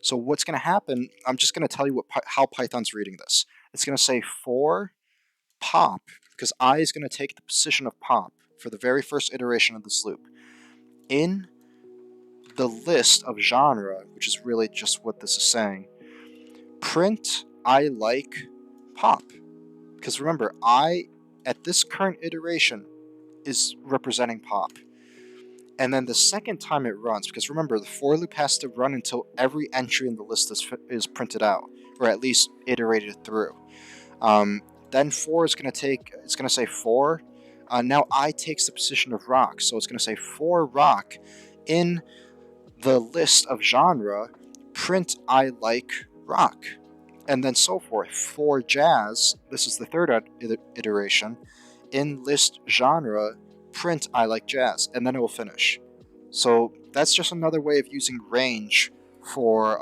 So what's going to happen, I'm just going to tell you how Python's reading this. It's going to say for pop, because I is going to take the position of pop for the very first iteration of this loop. In the list of genre, which is really just what this is saying, print I like pop. Because remember, I, at this current iteration, is representing pop. And then the second time it runs, because remember, the for loop has to run until every entry in the list is printed out, or at least iterated through. Then for is going to say for, Now I takes the position of rock, so it's going to say for rock in the list of genre, print I like rock, and then so forth. For jazz, this is the third iteration, in list genre, print I like jazz, and then it will finish. So that's just another way of using range for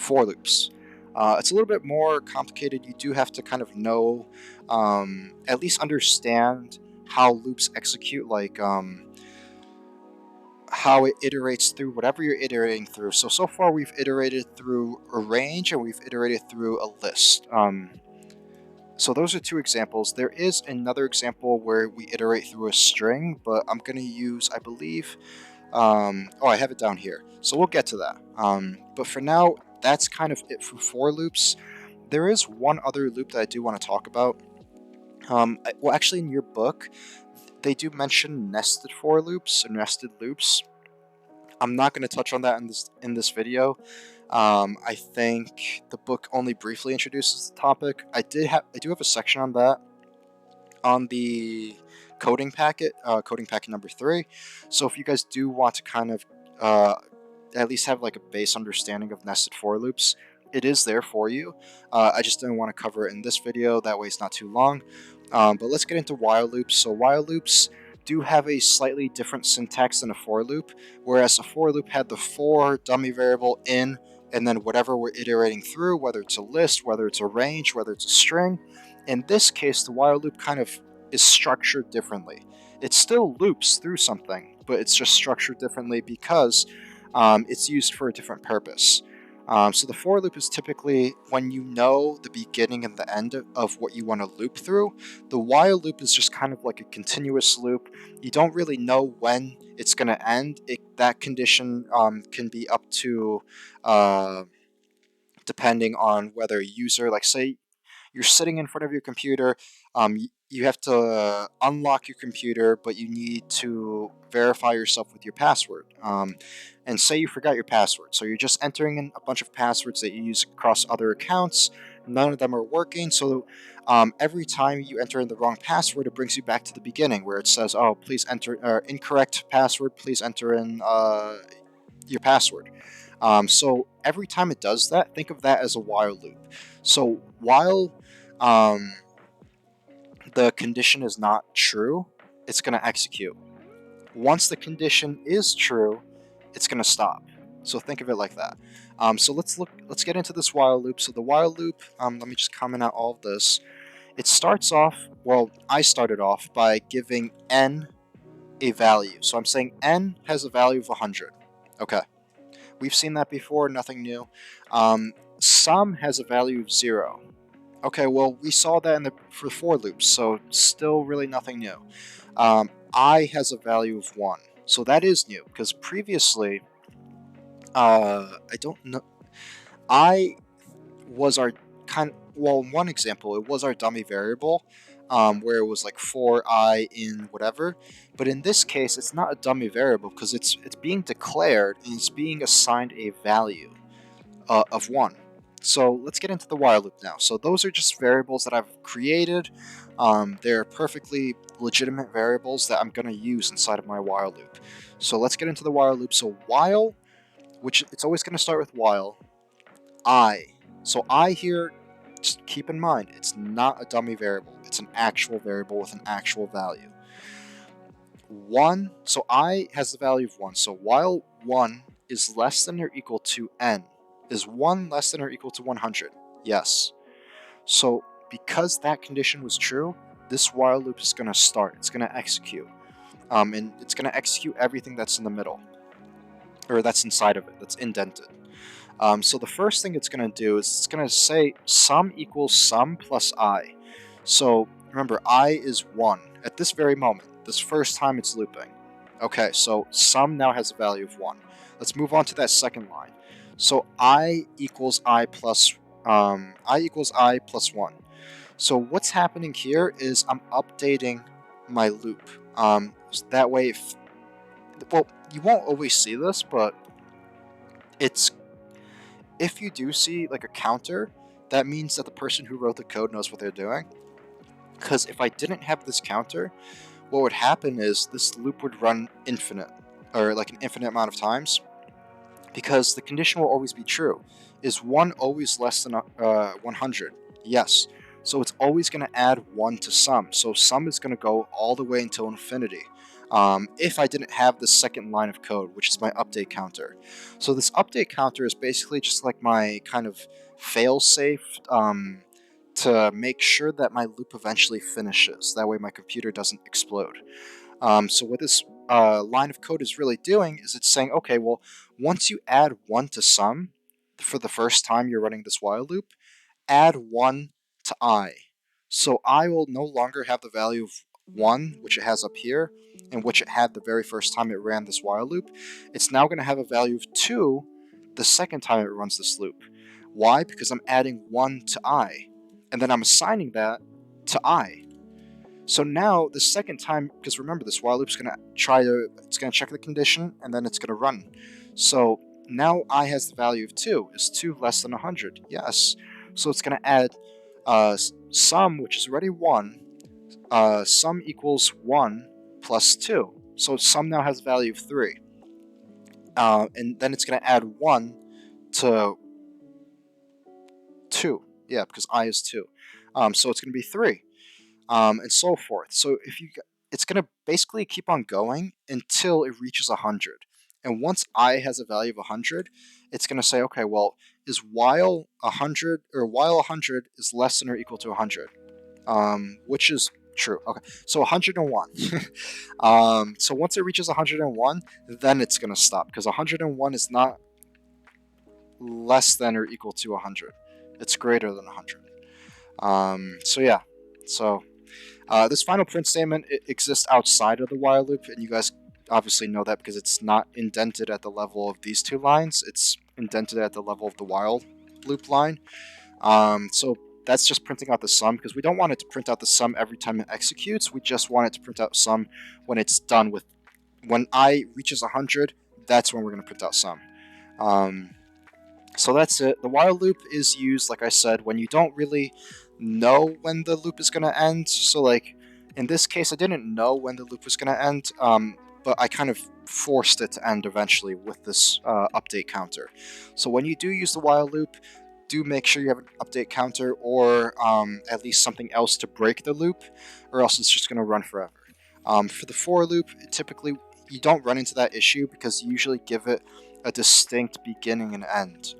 loops. It's a little bit more complicated. You do have to kind of know, at least understand how loops execute, like how it iterates through whatever you're iterating through. So far we've iterated through a range and we've iterated through a list. So those are two examples. There is another example where we iterate through a string, but I'm going to use, I believe, oh, I have it down here. So we'll get to that. But for now, that's kind of it for loops. There is one other loop that I do want to talk about. Well, actually, in your book, they do mention nested for loops or nested loops. I'm not going to touch on that in this video. I think the book only briefly introduces the topic. I do have a section on that on the coding packet number 3. So if you guys do want to kind of at least have like a base understanding of nested for loops, it is there for you. I just didn't want to cover it in this video, that way it's not too long. But let's get into while loops. So while loops do have a slightly different syntax than a for loop, whereas a for loop had the for dummy variable in, and then whatever we're iterating through, whether it's a list, whether it's a range, whether it's a string. In this case, the while loop kind of is structured differently. It still loops through something, but it's just structured differently because it's used for a different purpose. So the for loop is typically when you know the beginning and the end of what you want to loop through. The while loop is just kind of like a continuous loop. You don't really know when it's going to end. That condition can be up to, depending on whether a user, like say you're sitting in front of your computer, you have to unlock your computer, but you need to verify yourself with your password. And say you forgot your password, so you're just entering in a bunch of passwords that you use across other accounts. None of them are working, so every time you enter in the wrong password, it brings you back to the beginning where it says, "Oh, please enter incorrect password. Please enter in your password." So every time it does that, think of that as a while loop. So while the condition is not true, it's going to execute. Once the condition is true, it's going to stop. So think of it like that. So let's get into this while loop. So the while loop, let me just comment out all of this. It starts off, well, I started off by giving n a value. So I'm saying n has a value of 100. Okay. We've seen that before, nothing new. Sum has a value of 0. Okay, well, we saw that in the for loops, so still really nothing new. I has a value of 1, so that is new, because previously, I don't know, I was our one example, it was our dummy variable, where it was like for I in whatever, but in this case, it's not a dummy variable, because it's being declared, and it's being assigned a value of 1. So let's get into the while loop now. So those are just variables that I've created. They're perfectly legitimate variables that I'm going to use inside of my while loop. So let's get into the while loop. So while, which it's always going to start with while, I. So I here, just keep in mind, it's not a dummy variable. It's an actual variable with an actual value. 1, so I has the value of 1. So while 1 is less than or equal to n, is 1 less than or equal to 100? Yes. So because that condition was true, this while loop is going to start. It's going to execute. And it's going to execute everything that's in the middle, or that's inside of it, that's indented. So the first thing it's going to do is it's going to say sum equals sum plus I. So remember, I is 1 at this very moment, this first time it's looping. Okay, so sum now has a value of 1. Let's move on to that second line. So I equals I plus 1. So what's happening here is I'm updating my loop. That way, well, you won't always see this, but if you do see like a counter, that means that the person who wrote the code knows what they're doing. Because if I didn't have this counter, what would happen is this loop would run infinite, or like an infinite amount of times, because the condition will always be true. Is 1 always less than 100? Yes. So it's always going to add 1 to sum. So sum is going to go all the way until infinity. If I didn't have the second line of code, which is my update counter. So this update counter is basically just like my kind of fail-safe to make sure that my loop eventually finishes. That way my computer doesn't explode. So what this line of code is really doing is it's saying, okay, well, once you add 1 to sum for the first time you're running this while loop, add 1 to I. So I will no longer have the value of 1, which it has up here, and which it had the very first time it ran this while loop. It's now going to have a value of 2 the second time it runs this loop. Why? Because I'm adding 1 to I, and then I'm assigning that to I. So now the second time, because remember this while loop's gonna it's gonna check the condition and then it's gonna run. So now I has the value of 2. Is 2 less than 100? Yes. So it's gonna add sum, which is already 1. Sum equals 1 plus 2. So sum now has a value of 3. And then it's gonna add 1 to 2. Yeah, because I is 2. So it's gonna be 3. And so forth. So it's going to basically keep on going until it reaches 100. And once I has a value of 100, it's going to say, okay, well, is while 100 or while 100 is less than or equal to 100, which is true. Okay, so 101. So once it reaches 101, then it's going to stop because 101 is not less than or equal to 100. It's greater than 100. So yeah, so. This final print statement exists outside of the while loop, and you guys obviously know that because it's not indented at the level of these two lines. It's indented at the level of the while loop line. So that's just printing out the sum, because we don't want it to print out the sum every time it executes. We just want it to print out sum when it's done with... When I reaches 100, that's when we're going to print out sum. So that's it. The while loop is used, like I said, when you don't really know when the loop is going to end. So like in this case, I didn't know when the loop was going to end, but I kind of forced it to end eventually with this update counter. So when you do use the while loop, do make sure you have an update counter or at least something else to break the loop, or else it's just going to run forever. For the for loop, typically you don't run into that issue because you usually give it a distinct beginning and end,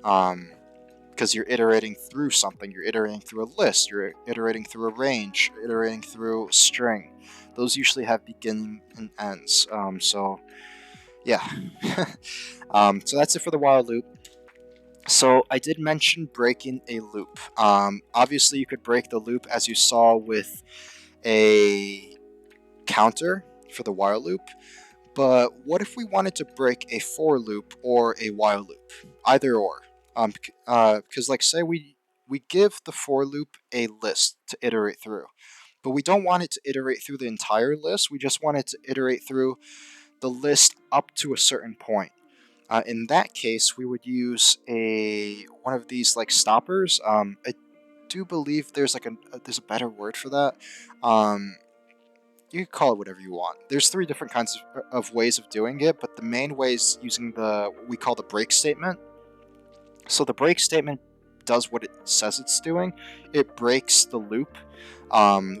because you're iterating through something. You're iterating through a list, you're iterating through a range, you're iterating through a string. Those usually have beginning and ends. So yeah. So that's it for the while loop. So I did mention breaking a loop. Obviously you could break the loop as you saw with a counter for the while loop. But what if we wanted to break a for loop or a while loop? Either or. Because like say we give the for loop a list to iterate through, but we don't want it to iterate through the entire list. We just want it to iterate through the list up to a certain point. In that case, we would use one of these like stoppers. I do believe there's like there's a better word for that. You can call it whatever you want. There's 3 different kinds of ways of doing it, but the main way is using what we call the break statement. So the break statement does what it says it's doing. It breaks the loop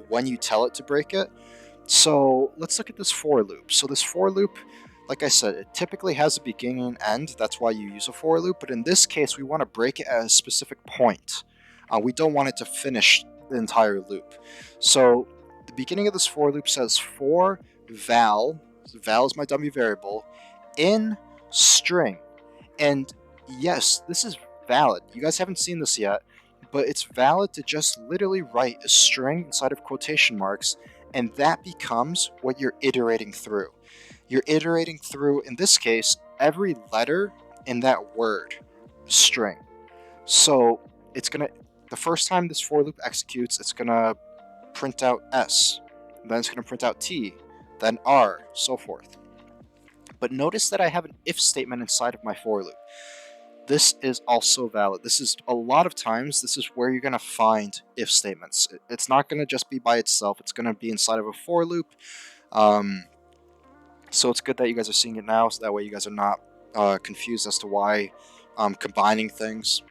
when you tell it to break it. So let's look at this for loop. So this for loop, like I said, it typically has a beginning and end. That's why you use a for loop. But in this case, we want to break it at a specific point. We don't want it to finish the entire loop. So the beginning of this for loop says for val, so val is my dummy variable, in string. And yes, this is valid. You guys haven't seen this yet, but it's valid to just literally write a string inside of quotation marks, and that becomes what you're iterating through. You're iterating through, in this case, every letter in that word string. So it's gonna, the first time this for loop executes, it's gonna print out S, then it's gonna print out T, then R, so forth. But notice that I have an if statement inside of my for loop. this is also valid. This is a lot of times, this is where you're going to find if statements. It's not going to just be by itself. It's going to be inside of a for loop. So it's good that you guys are seeing it now, so that way you guys are not confused as to why combining things.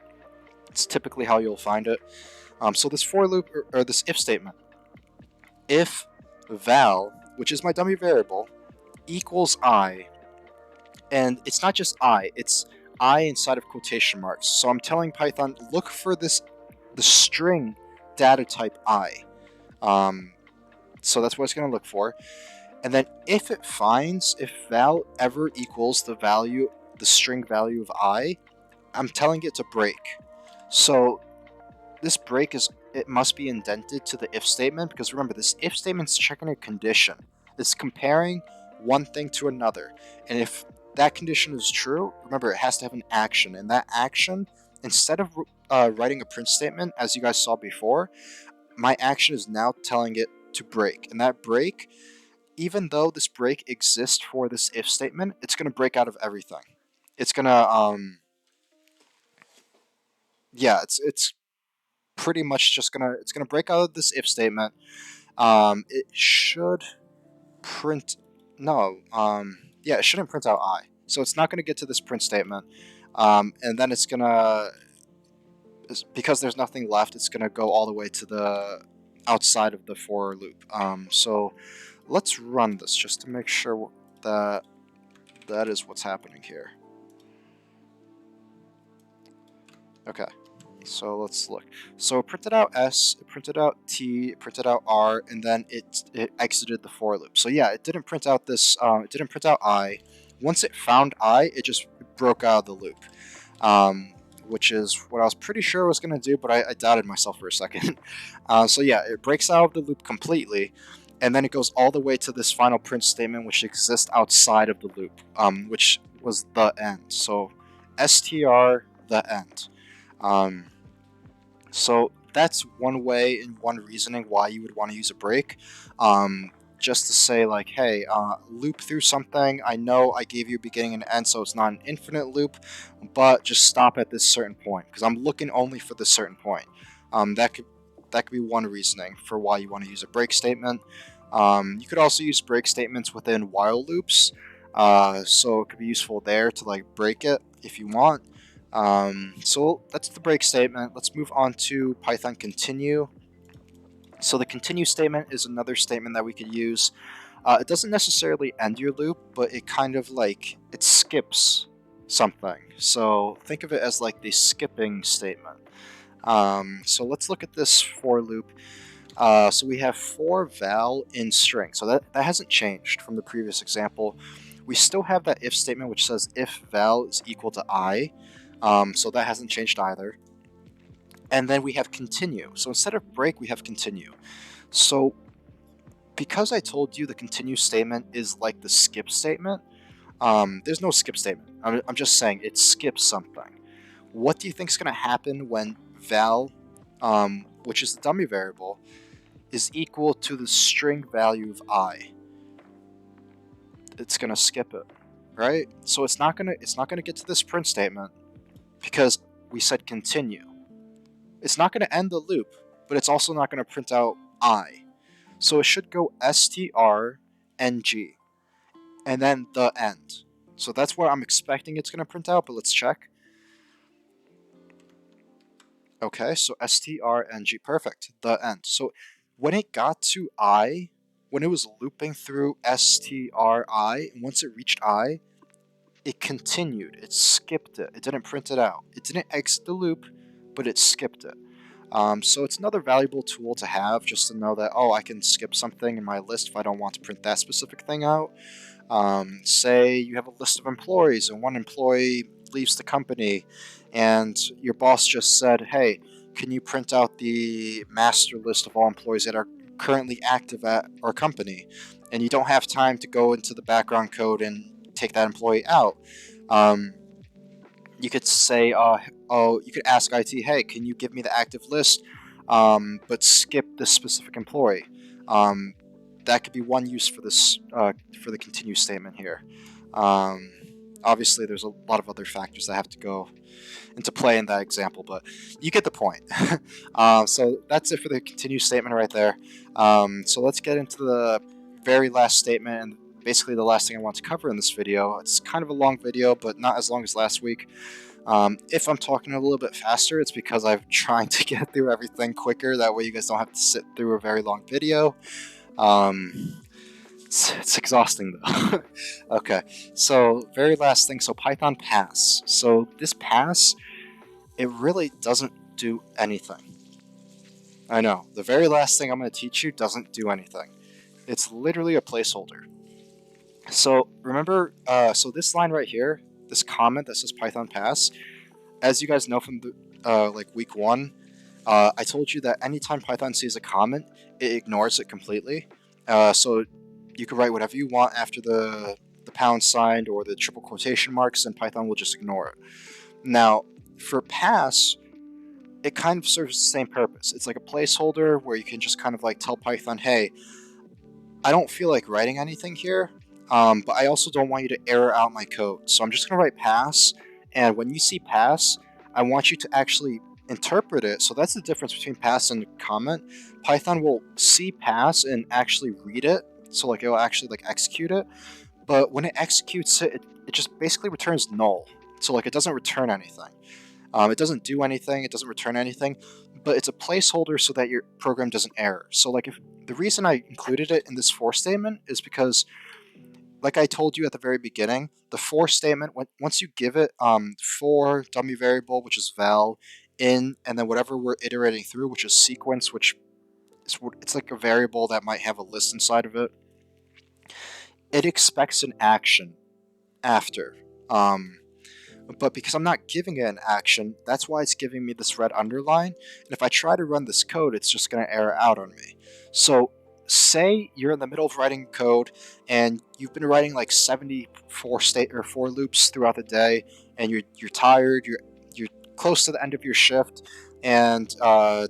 It's typically how you'll find it. So this for loop, or this if statement, if val, which is my dummy variable, equals I, and it's not just I, it's I inside of quotation marks. So I'm telling Python, look for the string data type I. So that's what it's going to look for. And then if it finds, if val ever equals the string value of I, I'm telling it to break. So this break it must be indented to the if statement, because remember, this if statement is checking a condition. It's comparing one thing to another. And if that condition is true, remember, it has to have an action. And that action, instead of writing a print statement, as you guys saw before, my action is now telling it to break. And that break, even though this break exists for this if statement, it's going to break out of everything. It's going to, yeah, it's pretty much just it's gonna break out of this if statement. It should print, no, yeah, it shouldn't print out I. So it's not gonna get to this print statement. And then it's gonna, because there's nothing left, it's gonna go all the way to the outside of the for loop. So let's run this just to make sure that that is what's happening here. Okay, so let's look. So it printed out S, it printed out T, it printed out R, and then it exited the for loop. So yeah, it didn't print out this, it didn't print out I. Once it found I, it just broke out of the loop, which is what I was pretty sure it was going to do, but I doubted myself for a second. So yeah, it breaks out of the loop completely, and then it goes all the way to this final print statement, which exists outside of the loop, which was the end. So str, the end. So that's one way and one reasoning why you would want to use a break. Just to say, like, hey, loop through something. I know I gave you a beginning and end, so it's not an infinite loop, but just stop at this certain point, because I'm looking only for this certain point. That could be one reasoning for why you want to use a break statement. You could also use break statements within while loops, so it could be useful there to like break it if you want. So that's the break statement. Let's move on to Python continue. So the continue statement is another statement that we could use. It doesn't necessarily end your loop, but it kind of like, it skips something. So think of it as like the skipping statement. So let's look at this for loop. So we have for val in string. So that hasn't changed from the previous example. We still have that if statement, which says if val is equal to I. So that hasn't changed either. And then we have continue. So instead of break, we have continue. So because I told you the continue statement is like the skip statement, there's no skip statement. I'm just saying it skips something. What do you think is going to happen when val, which is the dummy variable, is equal to the string value of I? It's going to skip it, right? So it's not going to get to this print statement, because we said continue. It's not going to end the loop, but it's also not going to print out I. So it should go strng, and then the end. So that's what I'm expecting it's going to print out, but let's check. Okay, so strng, perfect, the end. So when it got to I, when it was looping through stri, and once it reached I, it continued, it skipped it, it didn't print it out. It didn't exit the loop, but it skipped it. So it's another valuable tool to have, just to know that, oh, I can skip something in my list if I don't want to print that specific thing out. Say you have a list of employees and one employee leaves the company, and your boss just said, hey, can you print out the master list of all employees that are currently active at our company? And you don't have time to go into the background code and take that employee out. You could say, you could ask IT, hey, can you give me the active list, but skip this specific employee? That could be one use for this, for the continue statement here. Obviously, there's a lot of other factors that have to go into play in that example, but you get the point. So that's it for the continue statement right there. So let's get into the very last statement, and basically the last thing I want to cover in this video. It's kind of a long video, but not as long as last week. If I'm talking a little bit faster, it's because I'm trying to get through everything quicker. That way you guys don't have to sit through a very long video. It's exhausting though. Okay, so very last thing, so Python pass. So this pass, it really doesn't do anything. I know, the very last thing I'm going to teach you doesn't do anything. It's literally a placeholder. So remember, so this line right here, this comment that says Python pass, as you guys know from the, like week 1, I told you that anytime Python sees a comment, it ignores it completely. So you can write whatever you want after the pound sign or the triple quotation marks, and Python will just ignore it. Now, for pass, it kind of serves the same purpose. It's like a placeholder where you can just kind of like tell Python, hey, I don't feel like writing anything here, but I also don't want you to error out my code. So I'm just going to write pass, and when you see pass, I want you to actually interpret it. So that's the difference between pass and comment. Python will see pass and actually read it, so like it will actually like execute it, but when it executes it, it just basically returns null. So like it doesn't return anything. It doesn't do anything, it doesn't return anything, but it's a placeholder so that your program doesn't error. So like if the reason I included it in this for statement is because, like I told you at the very beginning, the for statement, once you give it for dummy variable, which is val, in, and then whatever we're iterating through, which is sequence, which is, it's like a variable that might have a list inside of it, it expects an action after. But because I'm not giving it an action, that's why it's giving me this red underline. And if I try to run this code, it's just going to error out on me. So say you're in the middle of writing code and you've been writing like 74 for loops throughout the day, and you're tired, you're close to the end of your shift, and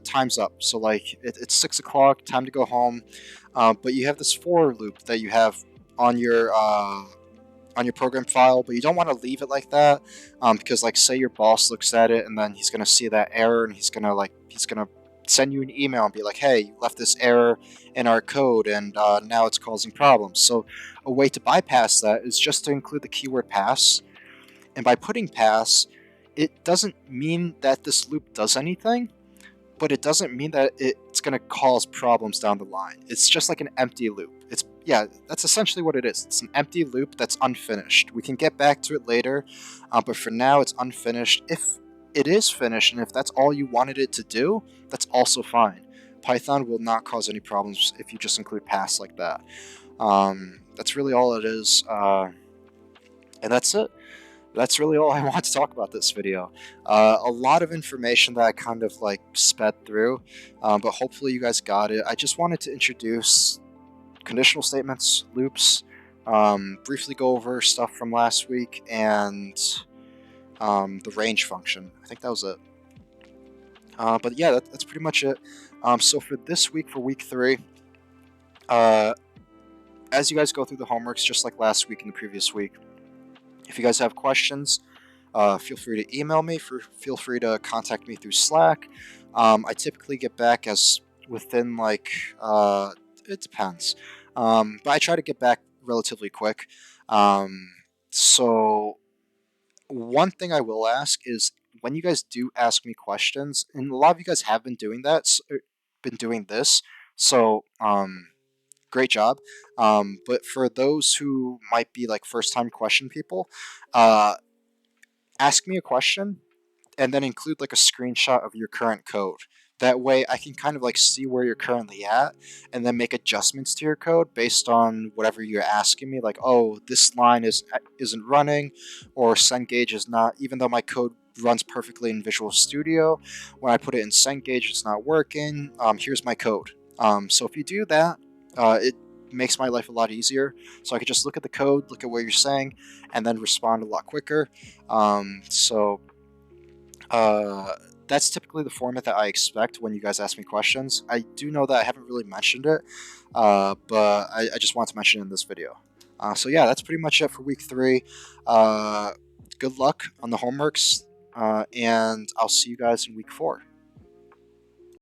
time's up. So like it's 6 o'clock, time to go home, but you have this for loop that you have on your program file, but you don't want to leave it like that, because like say your boss looks at it and then he's gonna see that error and he's gonna send you an email and be like, hey, you left this error in our code and now it's causing problems. So a way to bypass that is just to include the keyword pass, and by putting pass, it doesn't mean that this loop does anything, but it doesn't mean that it's going to cause problems down the line. It's just like an empty loop. Yeah, that's essentially what it is. It's an empty loop that's unfinished. We can get back to it later, but for now it's unfinished. If it is finished, and if that's all you wanted it to do, that's also fine. Python will not cause any problems if you just include pass like that. That's really all it is, and that's it. That's really all I want to talk about this video. A lot of information that I kind of like sped through, but hopefully you guys got it. I just wanted to introduce conditional statements, loops, briefly go over stuff from last week, and the range function. I think that was it. But yeah, that's pretty much it. So for this week, for week 3, as you guys go through the homeworks, just like last week and the previous week, if you guys have questions, feel free to email me. Feel free to contact me through Slack. I typically get back as within like it depends, but I try to get back relatively quick. So one thing I will ask is, when you guys do ask me questions, and a lot of you guys have been doing that, been doing this, so great job. But for those who might be like first time question people, ask me a question and then include like a screenshot of your current code. That way I can kind of like see where you're currently at and then make adjustments to your code based on whatever you're asking me. Like, oh, this line isn't running, or Cengage is not, even though my code runs perfectly in Visual Studio, when I put it in Cengage, it's not working. Here's my code. So if you do that, it makes my life a lot easier. So I could just look at the code, look at what you're saying, and then respond a lot quicker. That's typically the format that I expect when you guys ask me questions. I do know that I haven't really mentioned it, but I just want to mention it in this video. So yeah, that's pretty much it for week 3. Uh, Good luck on the homeworks, and I'll see you guys in week 4.